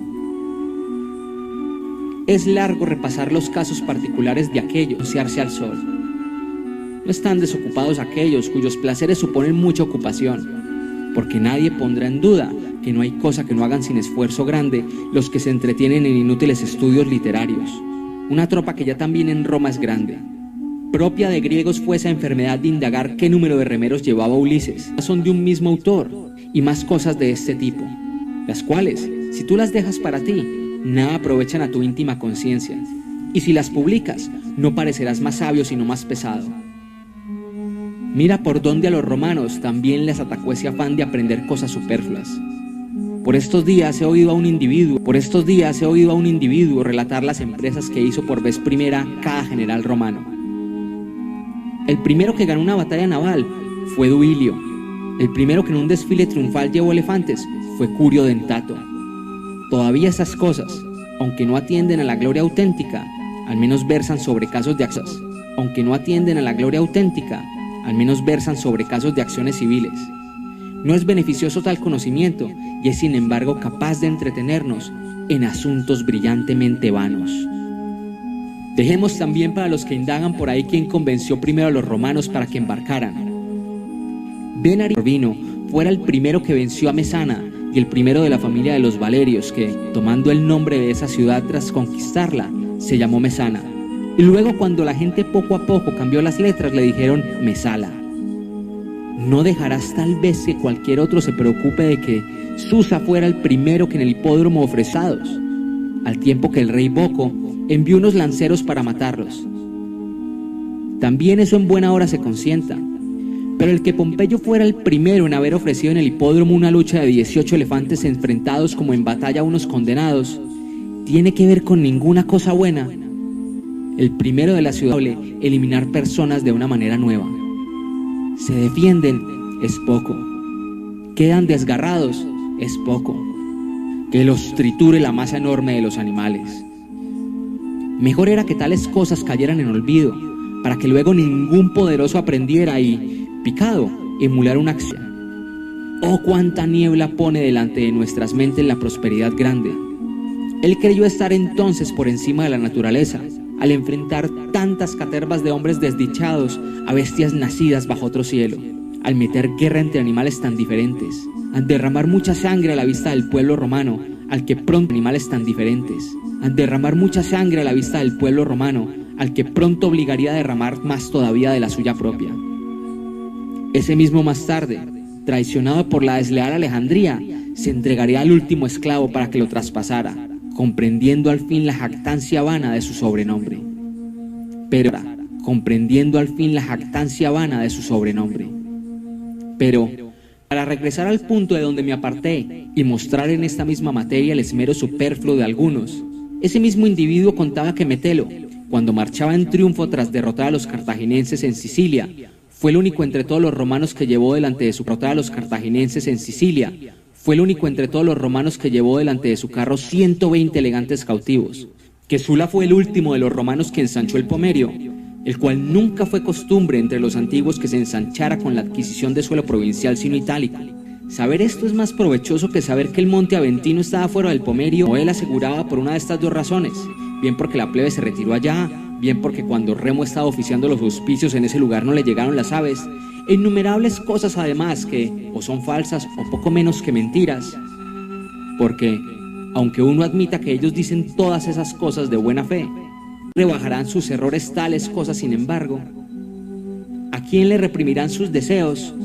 Es largo repasar los casos particulares de aquellos asociarse al sol. No están desocupados aquellos cuyos placeres suponen mucha ocupación, porque nadie pondrá en duda que no hay cosa que no hagan sin esfuerzo grande los que se entretienen en inútiles estudios literarios. Una tropa que ya también en Roma es grande. Propia de griegos fue esa enfermedad de indagar qué número de remeros llevaba Ulises. Son de un mismo autor y más cosas de este tipo, las cuales, si tú las dejas para ti, nada aprovechan a tu íntima conciencia, y si las publicas, no parecerás más sabio sino más pesado. Mira por dónde a los romanos también les atacó ese afán de aprender cosas superfluas. Por estos días he oído a un individuo relatar las empresas que hizo por vez primera cada general romano. El primero que ganó una batalla naval fue Duilio. El primero que en un desfile triunfal llevó elefantes fue Curio Dentato. Todavía esas cosas, aunque no atienden a la gloria auténtica, al menos versan sobre casos de acciones. Civiles. No es beneficioso tal conocimiento y es sin embargo capaz de entretenernos en asuntos brillantemente vanos. Dejemos también para los que indagan por ahí quién convenció primero a los romanos para que embarcaran. Corvino fuera el primero que venció a Mesana y el primero de la familia de los Valerios que, tomando el nombre de esa ciudad tras conquistarla, se llamó Mesana. Y luego cuando la gente poco a poco cambió las letras le dijeron Mesala. ¿No dejarás tal vez que cualquier otro se preocupe de que Susa fuera el primero que en el hipódromo ofrecidos, al tiempo que el rey Boco envió unos lanceros para matarlos? También eso en buena hora se consienta, pero el que Pompeyo fuera el primero en haber ofrecido en el hipódromo una lucha de 18 elefantes enfrentados como en batalla a unos condenados, ¿tiene que ver con ninguna cosa buena? El primero de la ciudad eliminar personas de una manera nueva. Se defienden, es poco. Quedan desgarrados, es poco. Que los triture la masa enorme de los animales. Mejor era que tales cosas cayeran en olvido, para que luego ningún poderoso aprendiera y, picado, emular una acción. Oh, cuánta niebla pone delante de nuestras mentes la prosperidad grande. Él creyó estar entonces por encima de la naturaleza, al enfrentar tantas catervas de hombres desdichados a bestias nacidas bajo otro cielo, al meter guerra entre animales tan diferentes, al derramar mucha sangre a la vista del pueblo romano, al que pronto obligaría a derramar más todavía de la suya propia. Ese mismo más tarde, traicionado por la desleal Alejandría, se entregaría al último esclavo para que lo traspasara, comprendiendo al fin la jactancia vana de su sobrenombre. Pero, para regresar al punto de donde me aparté y mostrar en esta misma materia el esmero superfluo de algunos, ese mismo individuo contaba que Metelo, cuando marchaba en triunfo tras derrotar a los cartagineses en Sicilia, fue el único entre todos los romanos que llevó delante de su carro 120 elegantes cautivos, que Sula fue el último de los romanos que ensanchó el Pomerio, el cual nunca fue costumbre entre los antiguos que se ensanchara con la adquisición de suelo provincial sino itálico. Saber esto es más provechoso que saber que el monte Aventino estaba fuera del Pomerio, o él aseguraba por una de estas dos razones, bien porque la plebe se retiró allá, bien porque cuando Remo estaba oficiando los auspicios en ese lugar no le llegaron las aves, e innumerables cosas además que o son falsas o poco menos que mentiras, porque, aunque uno admita que ellos dicen todas esas cosas de buena fe, rebajarán sus errores tales cosas sin embargo. ¿A quién le reprimirán sus deseos?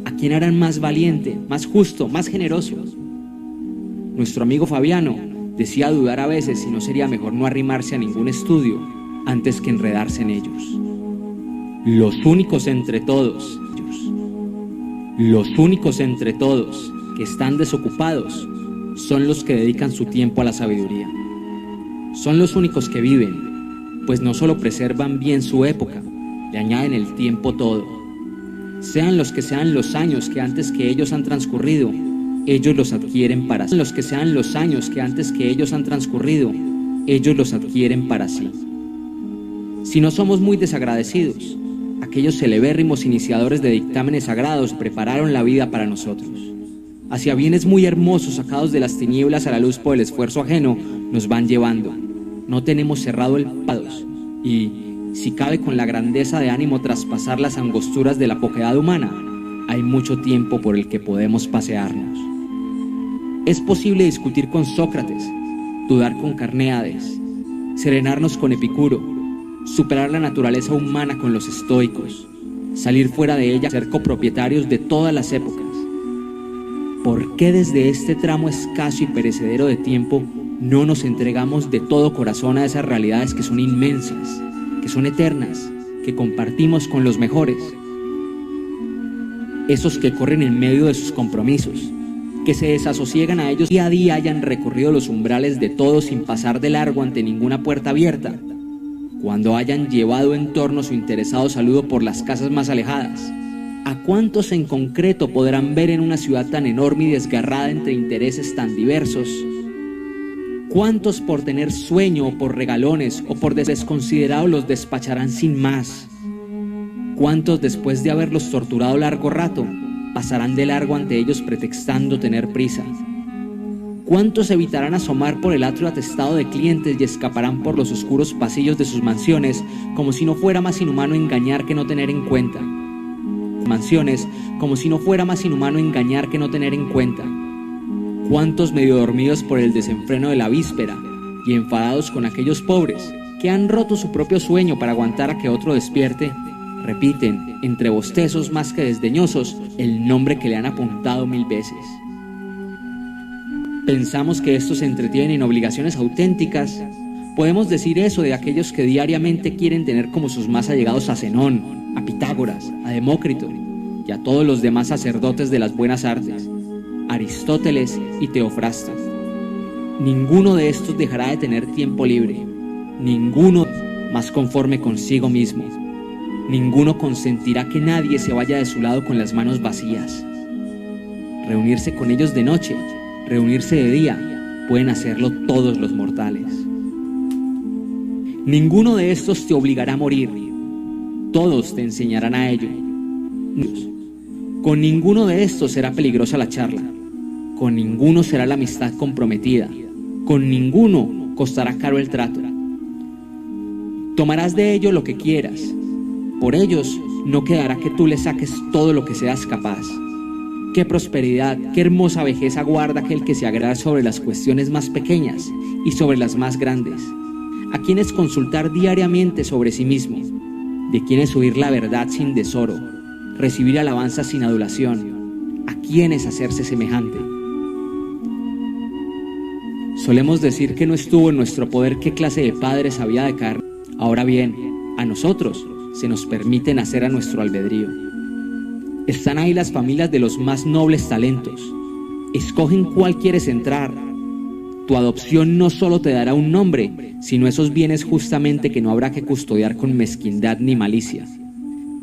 ¿A quién harán más valiente, más justo, más generoso? Nuestro amigo Fabiano decía dudar a veces si no sería mejor no arrimarse a ningún estudio antes que enredarse en ellos. Los únicos entre todos que están desocupados son los que dedican su tiempo a la sabiduría. Son los únicos que viven, pues no solo preservan bien su época, le añaden el tiempo todo. Sean los que sean los años que antes que ellos han transcurrido, ellos los adquieren para sí. Si no somos muy desagradecidos, aquellos celebérrimos iniciadores de dictámenes sagrados prepararon la vida para nosotros. Hacia bienes muy hermosos sacados de las tinieblas a la luz por el esfuerzo ajeno, nos van llevando. no tenemos cerrado el pados y, si cabe con la grandeza de ánimo traspasar las angosturas de la poquedad humana, hay mucho tiempo por el que podemos pasearnos. Es posible discutir con Sócrates, dudar con Carnéades, serenarnos con Epicuro, superar la naturaleza humana con los estoicos, salir fuera de ella, ser copropietarios de todas las épocas. ¿Por qué desde este tramo escaso y perecedero de tiempo no nos entregamos de todo corazón a esas realidades que son inmensas, que son eternas, que compartimos con los mejores? Esos que corren en medio de sus compromisos, que se desasosiegan a ellos día a día, hayan recorrido los umbrales de todo sin pasar de largo ante ninguna puerta abierta, cuando hayan llevado en torno su interesado saludo por las casas más alejadas. ¿A cuántos en concreto podrán ver en una ciudad tan enorme y desgarrada entre intereses tan diversos? ¿Cuántos por tener sueño o por regalones o por desconsiderados los despacharán sin más? ¿Cuántos después de haberlos torturado largo rato pasarán de largo ante ellos pretextando tener prisa? ¿Cuántos evitarán asomar por el atrio atestado de clientes y escaparán por los oscuros pasillos de sus mansiones como si no fuera más inhumano engañar que no tener en cuenta? Mansiones como si no fuera más inhumano engañar que no tener en cuenta. ¿Cuántos medio dormidos por el desenfreno de la víspera y enfadados con aquellos pobres que han roto su propio sueño para aguantar a que otro despierte, repiten, entre bostezos más que desdeñosos, el nombre que le han apuntado 1000 veces? Pensamos que estos se entretienen en obligaciones auténticas. Podemos decir eso de aquellos que diariamente quieren tener como sus más allegados a Zenón, a Pitágoras, a Demócrito y a todos los demás sacerdotes de las buenas artes, Aristóteles y Teofrastos. Ninguno de estos dejará de tener tiempo libre, ninguno más conforme consigo mismo, ninguno consentirá que nadie se vaya de su lado con las manos vacías. Reunirse con ellos de noche, reunirse de día, pueden hacerlo todos los mortales. Ninguno de estos te obligará a morir, todos te enseñarán a ello. Con ninguno de estos será peligrosa la charla, con ninguno será la amistad comprometida, con ninguno costará caro el trato. Tomarás de ello lo que quieras, por ellos no quedará que tú les saques todo lo que seas capaz. Qué prosperidad, qué hermosa vejez aguarda aquel que se agrada sobre las cuestiones más pequeñas y sobre las más grandes, a quienes consultar diariamente sobre sí mismo, de quienes oír la verdad sin desoro, recibir alabanza sin adulación, a quienes hacerse semejante. Solemos decir que no estuvo en nuestro poder qué clase de padres había de caer. Ahora bien, a nosotros se nos permite nacer a nuestro albedrío. Están ahí las familias de los más nobles talentos. Escogen cuál quieres entrar. Tu adopción no solo te dará un nombre, sino esos bienes justamente que no habrá que custodiar con mezquindad ni malicia.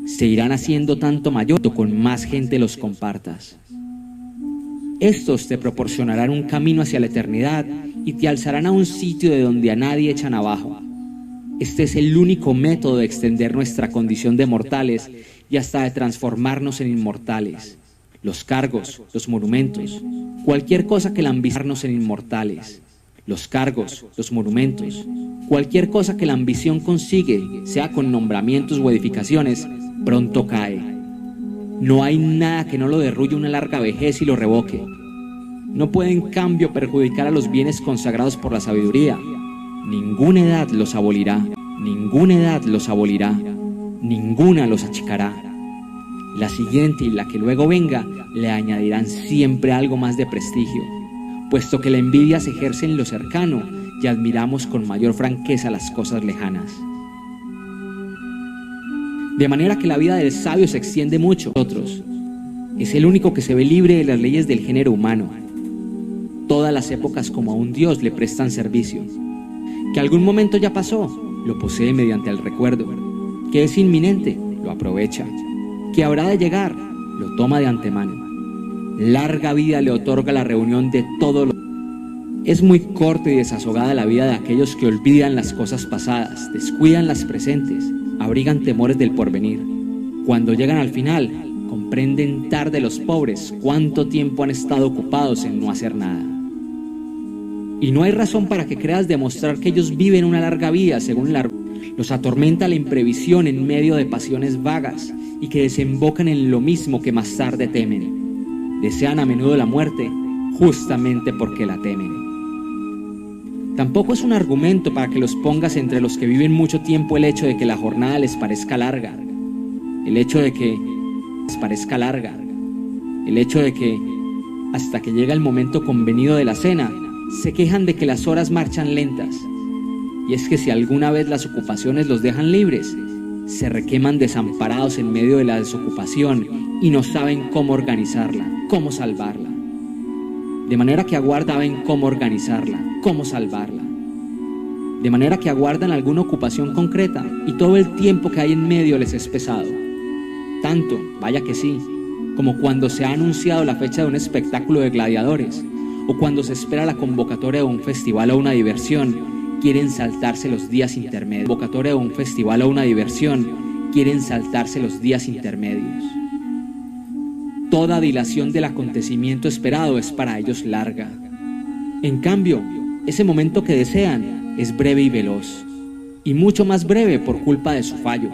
Se irán haciendo tanto mayor cuanto con más gente los compartas. Estos te proporcionarán un camino hacia la eternidad y te alzarán a un sitio de donde a nadie echan abajo. Este es el único método de extender nuestra condición de mortales y hasta de transformarnos en inmortales. Los cargos, los monumentos, cualquier cosa que la ambicionarnos en inmortales. Los cargos, los monumentos, cualquier cosa que la ambición consigue, sea con nombramientos o edificaciones, pronto cae. No hay nada que no lo derruye una larga vejez y lo revoque. No puede en cambio perjudicar a los bienes consagrados por la sabiduría. Ninguna edad los abolirá, ninguna edad los abolirá, ninguna los achicará. La siguiente y la que luego venga le añadirán siempre algo más de prestigio, puesto que la envidia se ejerce en lo cercano y admiramos con mayor franqueza las cosas lejanas. De manera que la vida del sabio se extiende mucho. Otros, es el único que se ve libre de las leyes del género humano. Todas las épocas como a un dios le prestan servicio. Que algún momento ya pasó, lo posee mediante el recuerdo. Que es inminente, lo aprovecha. Que habrá de llegar, lo toma de antemano. Larga vida le otorga la reunión de todo lo. Es muy corta y desazogada la vida de aquellos que olvidan las cosas pasadas, descuidan las presentes, abrigan temores del porvenir. Cuando llegan al final, comprenden tarde los pobres cuánto tiempo han estado ocupados en no hacer nada. Y no hay razón para que creas demostrar que ellos viven una larga vida según los atormenta la imprevisión en medio de pasiones vagas y que desembocan en lo mismo que más tarde temen. Desean a menudo la muerte justamente porque la temen. Tampoco es un argumento para que los pongas entre los que viven mucho tiempo el hecho de que la jornada les parezca larga, el hecho de que les parezca larga, el hecho de que hasta que llega el momento convenido de la cena, se quejan de que las horas marchan lentas. Y es que si alguna vez las ocupaciones los dejan libres, se requeman desamparados en medio de la desocupación y no saben cómo organizarla, cómo salvarla. De manera que aguardan cómo organizarla, cómo salvarla. De manera que aguardan alguna ocupación concreta y todo el tiempo que hay en medio les es pesado. Tanto, vaya que sí, como cuando se ha anunciado la fecha de un espectáculo de gladiadores o cuando se espera la convocatoria de un festival o una diversión, quieren saltarse los días intermedios. Convocatoria de un festival o una diversión, quieren saltarse los días intermedios. Toda dilación del acontecimiento esperado es para ellos larga. En cambio, ese momento que desean es breve y veloz, y mucho más breve por culpa de su fallo.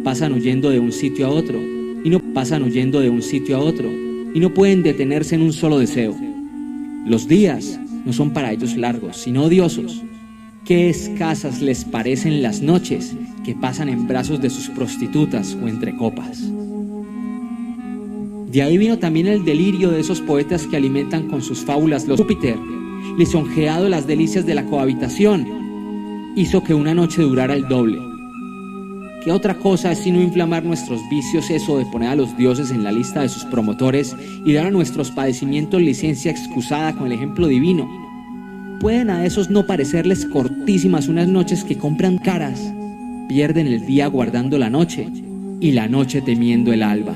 Pasan huyendo de un sitio a otro, y no pueden detenerse en un solo deseo. Los días no son para ellos largos, sino odiosos. Qué escasas les parecen las noches que pasan en brazos de sus prostitutas o entre copas. De ahí vino también el delirio de esos poetas que alimentan con sus fábulas los Júpiter, lisonjeado las delicias de la cohabitación, hizo que una noche durara el doble. ¿Qué otra cosa es sino inflamar nuestros vicios eso de poner a los dioses en la lista de sus promotores y dar a nuestros padecimientos licencia excusada con el ejemplo divino? ¿Pueden a esos no parecerles cortísimas unas noches que compran caras? Pierden el día guardando la noche y la noche temiendo el alba.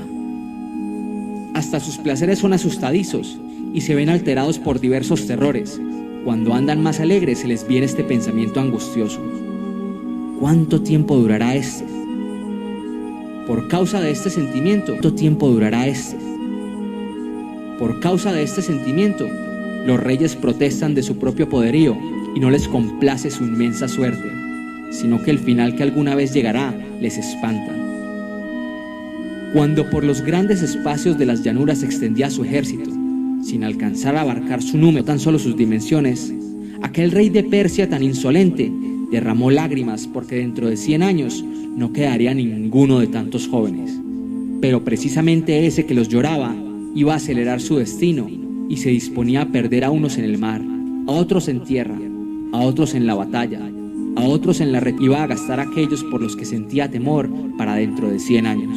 Hasta sus placeres son asustadizos y se ven alterados por diversos terrores. Cuando andan más alegres se les viene este pensamiento angustioso: ¿cuánto tiempo durará este? Por causa de este sentimiento, ¿cuánto tiempo durará este? Por causa de este sentimiento, los reyes protestan de su propio poderío y no les complace su inmensa suerte, sino que el final que alguna vez llegará les espanta. Cuando por los grandes espacios de las llanuras se extendía su ejército, sin alcanzar a abarcar su número, tan solo sus dimensiones, aquel rey de Persia tan insolente derramó lágrimas porque dentro de 100 años no quedaría ninguno de tantos jóvenes. Pero precisamente ese que los lloraba iba a acelerar su destino y se disponía a perder a unos en el mar, a otros en tierra, a otros en la batalla, a otros en la red. Iba a gastar a aquellos por los que sentía temor para dentro de 100 años.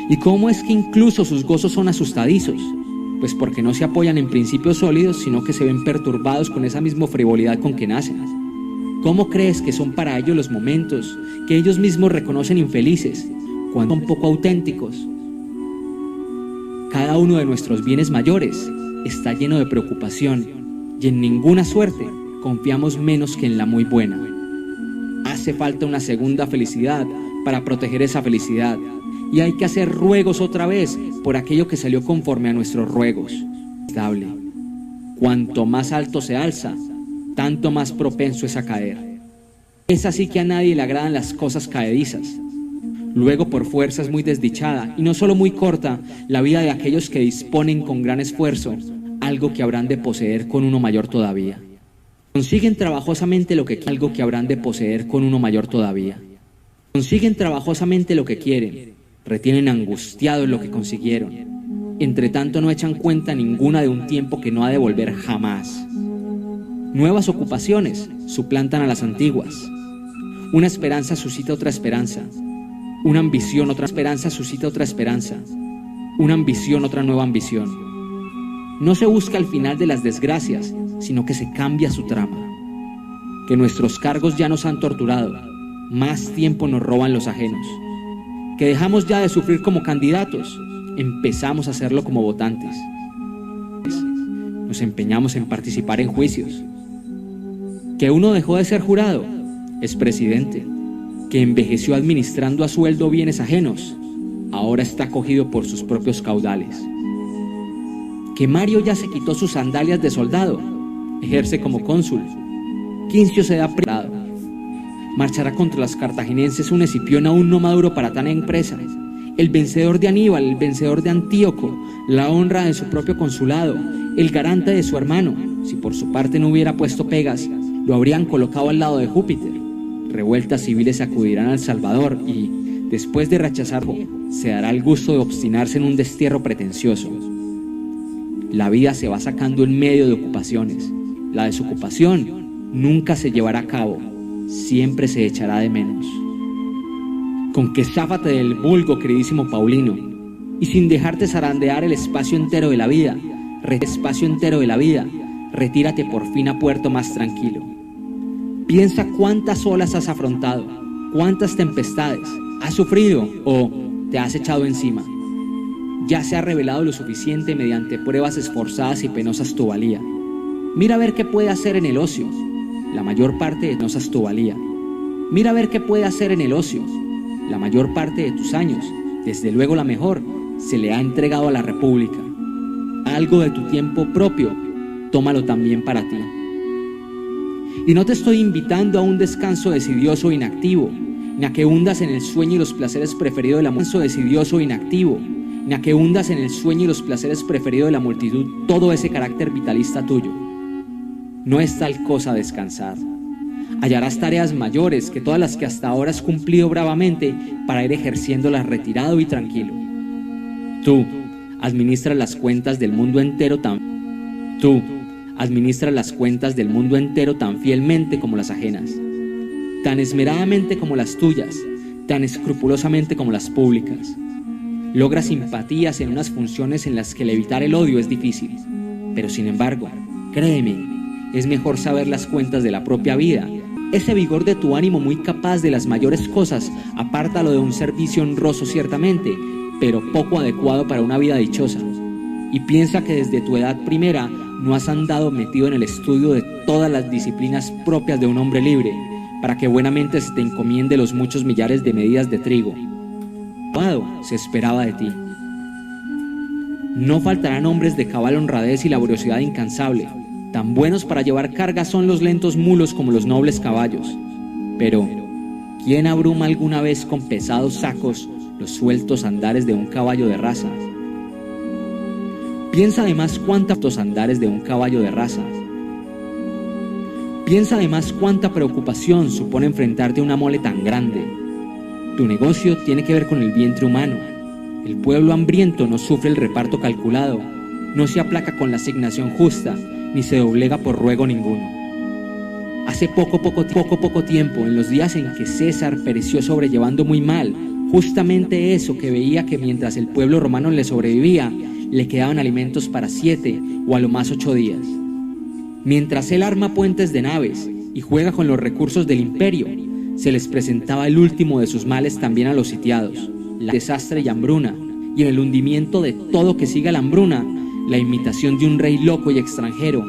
¿Y cómo es que incluso sus gozos son asustadizos? Pues porque no se apoyan en principios sólidos, sino que se ven perturbados con esa misma frivolidad con que nacen. ¿Cómo crees que son para ellos los momentos que ellos mismos reconocen infelices, cuando son poco auténticos? Cada uno de nuestros bienes mayores está lleno de preocupación y en ninguna suerte confiamos menos que en la muy buena. Hace falta una segunda felicidad para proteger esa felicidad. Y hay que hacer ruegos otra vez por aquello que salió conforme a nuestros ruegos. Estable. Cuanto más alto se alza, tanto más propenso es a caer. Es así que a nadie le agradan las cosas caedizas. Luego por fuerza es muy desdichada, y no solo muy corta, la vida de aquellos que disponen con gran esfuerzo algo que habrán de poseer con uno mayor todavía. Consiguen trabajosamente lo que quieren, algo que habrán de poseer con uno mayor todavía. Consiguen trabajosamente lo que quieren. Retienen angustiados lo que consiguieron. Entre tanto no echan cuenta ninguna de un tiempo que no ha de volver jamás. Nuevas ocupaciones suplantan a las antiguas. Una esperanza suscita otra esperanza. Una ambición, otra esperanza suscita otra esperanza. Una ambición, otra nueva ambición. No se busca el final de las desgracias, sino que se cambia su trama. Que nuestros cargos ya nos han torturado, más tiempo nos roban los ajenos. Que dejamos ya de sufrir como candidatos, empezamos a hacerlo como votantes. Nos empeñamos en participar en juicios. Que uno dejó de ser jurado, es presidente. Que envejeció administrando a sueldo bienes ajenos, ahora está cogido por sus propios caudales. que Mario ya se quitó sus sandalias de soldado, ejerce como cónsul. Quincio se da preparado. Marchará contra los cartagineses un Escipión aún no maduro para tan empresa. El vencedor de Aníbal, el vencedor de Antíoco, la honra de su propio consulado, el garante de su hermano. Si por su parte no hubiera puesto pegas, lo habrían colocado al lado de Júpiter. Revueltas civiles acudirán al Salvador y, después de rechazarlo, se dará el gusto de obstinarse en un destierro pretencioso. La vida se va sacando en medio de ocupaciones. La desocupación nunca se llevará a cabo, siempre se echará de menos. Con que záfate del vulgo, queridísimo Paulino, y sin dejarte zarandear el espacio entero de la vida, retírate por fin a puerto más tranquilo. Piensa cuántas olas has afrontado, cuántas tempestades has sufrido o te has echado encima. Ya se ha revelado lo suficiente mediante pruebas esforzadas y penosas tu valía. Mira a ver qué puede hacer en el ocio, la mayor parte de penosas tu valía. Mira a ver qué puede hacer en el ocio, la mayor parte de tus años, desde luego la mejor, se le ha entregado a la República. Algo de tu tiempo propio, tómalo también para ti. Y no te estoy invitando a un descanso decidioso e inactivo, ni a que hundas en el sueño y los placeres preferidos de la multitud todo ese carácter vitalista tuyo. No es tal cosa descansar. Hallarás tareas mayores que todas las que hasta ahora has cumplido bravamente para ir ejerciéndolas retirado y tranquilo. Tú administras las cuentas del mundo entero tan fielmente como las ajenas, tan esmeradamente como las tuyas, tan escrupulosamente como las públicas. Logras simpatías en unas funciones en las que el evitar el odio es difícil, pero sin embargo, créeme, es mejor saber las cuentas de la propia vida. Ese vigor de tu ánimo muy capaz de las mayores cosas, apártalo de un servicio honroso ciertamente, pero poco adecuado para una vida dichosa. Y piensa que desde tu edad primera no has andado metido en el estudio de todas las disciplinas propias de un hombre libre, para que buenamente se te encomiende los muchos millares de medidas de trigo. Se esperaba de ti. No faltarán hombres de cabal honradez y laboriosidad incansable. Tan buenos para llevar cargas son los lentos mulos como los nobles caballos. Pero, ¿quién abruma alguna vez con pesados sacos los sueltos andares de un caballo de raza? Piensa además cuánta preocupación supone enfrentarte a una mole tan grande. Tu negocio tiene que ver con el vientre humano. El pueblo hambriento no sufre el reparto calculado, no se aplaca con la asignación justa, ni se doblega por ruego ninguno. Hace poco tiempo, en los días en que César pereció sobrellevando muy mal justamente eso, que veía que mientras el pueblo romano le sobrevivía, le quedaban alimentos para 7 o a lo más 8 días. Mientras él arma puentes de naves y juega con los recursos del imperio, se les presentaba el último de sus males también a los sitiados, la desastre y hambruna, y en el hundimiento de todo que siga la hambruna, la imitación de un rey loco y extranjero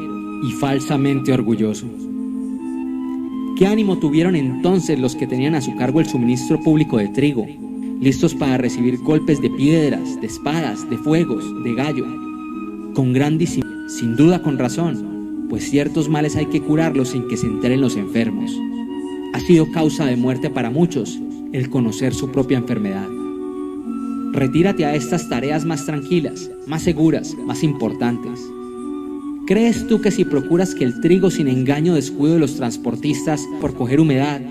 y falsamente orgulloso. ¿Qué ánimo tuvieron entonces los que tenían a su cargo el suministro público de trigo, listos para recibir golpes de piedras, de espadas, de fuegos, de gallo? Con gran disciplina, sin duda con razón, pues ciertos males hay que curarlos sin que se enteren los enfermos. Ha sido causa de muerte para muchos el conocer su propia enfermedad. Retírate a estas tareas más tranquilas, más seguras, más importantes. ¿Crees tú que si procuras que el trigo sin engaño descuido de los transportistas por coger humedad,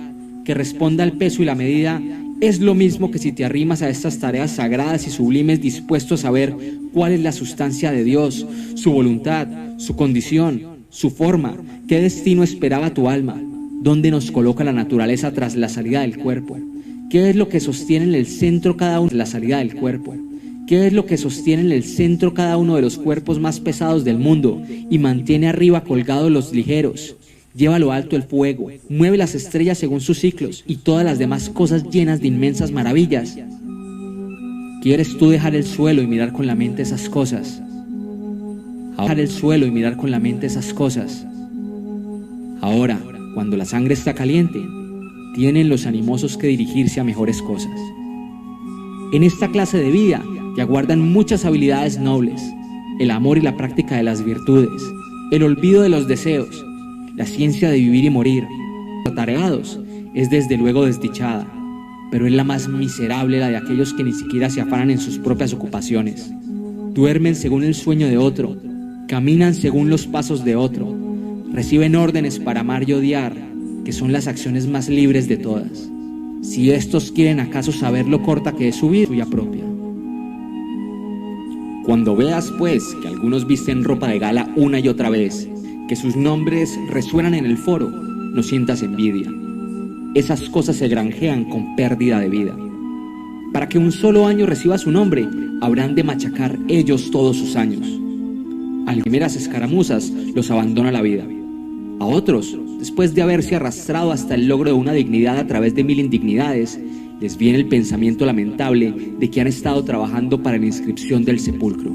que responda al peso y la medida, es lo mismo que si te arrimas a estas tareas sagradas y sublimes dispuesto a saber cuál es la sustancia de Dios, su voluntad, su condición, su forma, qué destino esperaba tu alma, dónde nos coloca la naturaleza tras la salida del cuerpo? ¿Qué es lo que sostiene en el centro cada uno de la salida del cuerpo? ¿Qué es lo que sostiene en el centro cada uno de los cuerpos más pesados del mundo y mantiene arriba colgados los ligeros? Lleva a lo alto el fuego, mueve las estrellas según sus ciclos y todas las demás cosas llenas de inmensas maravillas. ¿Quieres tú dejar el suelo y mirar con la mente esas cosas? Ahora, cuando la sangre está caliente, tienen los animosos que dirigirse a mejores cosas. En esta clase de vida te aguardan muchas habilidades nobles, el amor y la práctica de las virtudes, el olvido de los deseos, la ciencia de vivir y morir, atareados, es desde luego desdichada, pero es la más miserable la de aquellos que ni siquiera se afanan en sus propias ocupaciones. Duermen según el sueño de otro, caminan según los pasos de otro, reciben órdenes para amar y odiar, que son las acciones más libres de todas. Si estos quieren acaso saber lo corta que es su vida suya propia. Cuando veas, pues, que algunos visten ropa de gala una y otra vez, que sus nombres resuenan en el foro, no sientas envidia. Esas cosas se granjean con pérdida de vida. Para que un solo año reciba su nombre, habrán de machacar ellos todos sus años. A las primeras escaramuzas los abandona la vida. A otros, después de haberse arrastrado hasta el logro de una dignidad a través de 1000 indignidades, les viene el pensamiento lamentable de que han estado trabajando para la inscripción del sepulcro.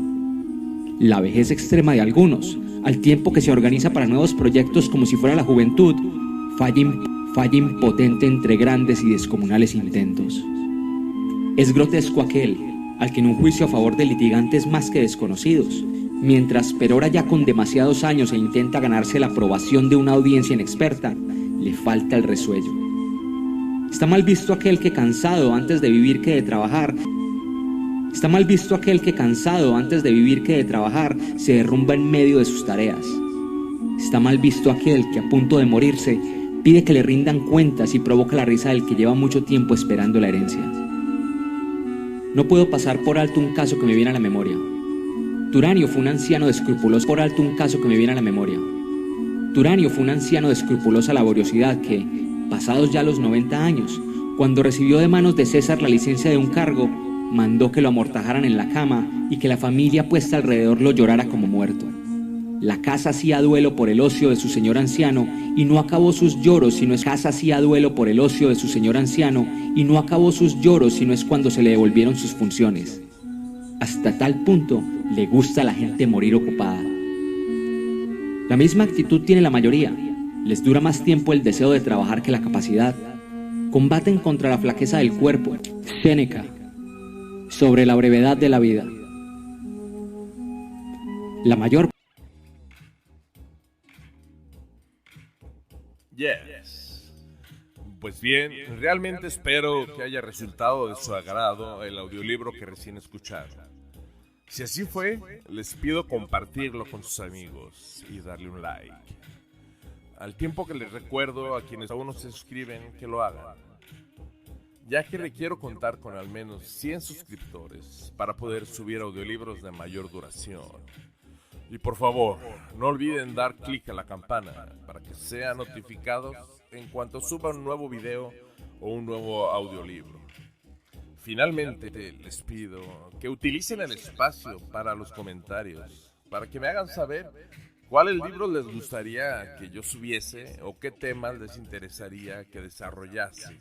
La vejez extrema de algunos, al tiempo que se organiza para nuevos proyectos como si fuera la juventud, falla impotente entre grandes y descomunales intentos. Es grotesco aquel al que en un juicio a favor de litigantes más que desconocidos, mientras perora ya con demasiados años e intenta ganarse la aprobación de una audiencia inexperta, le falta el resuello. Está mal visto aquel que cansado antes de vivir que de trabajar. Está mal visto aquel que cansado antes de vivir que de trabajar se derrumba en medio de sus tareas. Está mal visto aquel que a punto de morirse pide que le rindan cuentas y provoca la risa del que lleva mucho tiempo esperando la herencia. No puedo pasar por alto un caso que me viene a la memoria. Turanio fue un anciano de escrupulosa laboriosidad que, pasados ya los 90 años, cuando recibió de manos de César la licencia de un cargo, mandó que lo amortajaran en la cama y que la familia puesta alrededor lo llorara como muerto. La casa hacía duelo por el ocio de su señor anciano y no acabó sus lloros sino es cuando se le devolvieron sus funciones. Hasta tal punto le gusta a la gente morir ocupada. La misma actitud tiene la mayoría. Les dura más tiempo el deseo de trabajar que la capacidad. Combaten contra la flaqueza del cuerpo. Séneca, sobre la brevedad de la vida. La mayor. Yes. Pues bien, realmente espero que haya resultado de su agrado el audiolibro que recién escucharon. Si así fue, les pido compartirlo con sus amigos y darle un like. Al tiempo que les recuerdo a quienes aún no se suscriben que lo hagan, ya que requiero contar con al menos 100 suscriptores para poder subir audiolibros de mayor duración. Y por favor, no olviden dar clic a la campana para que sean notificados en cuanto suba un nuevo video o un nuevo audiolibro. Finalmente, les pido que utilicen el espacio para los comentarios, para que me hagan saber cuál libro les gustaría que yo subiese o qué temas les interesaría que desarrollase.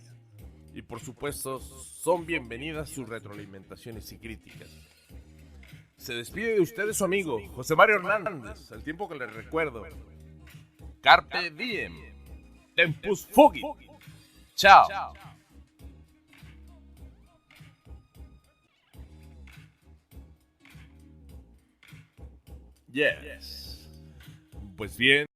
Y por supuesto, son bienvenidas sus retroalimentaciones y críticas. Se despide de ustedes su amigo, José Mario Hernández, al tiempo que les recuerdo. Carpe diem, tempus fugit. Chao. Yes. Pues bien.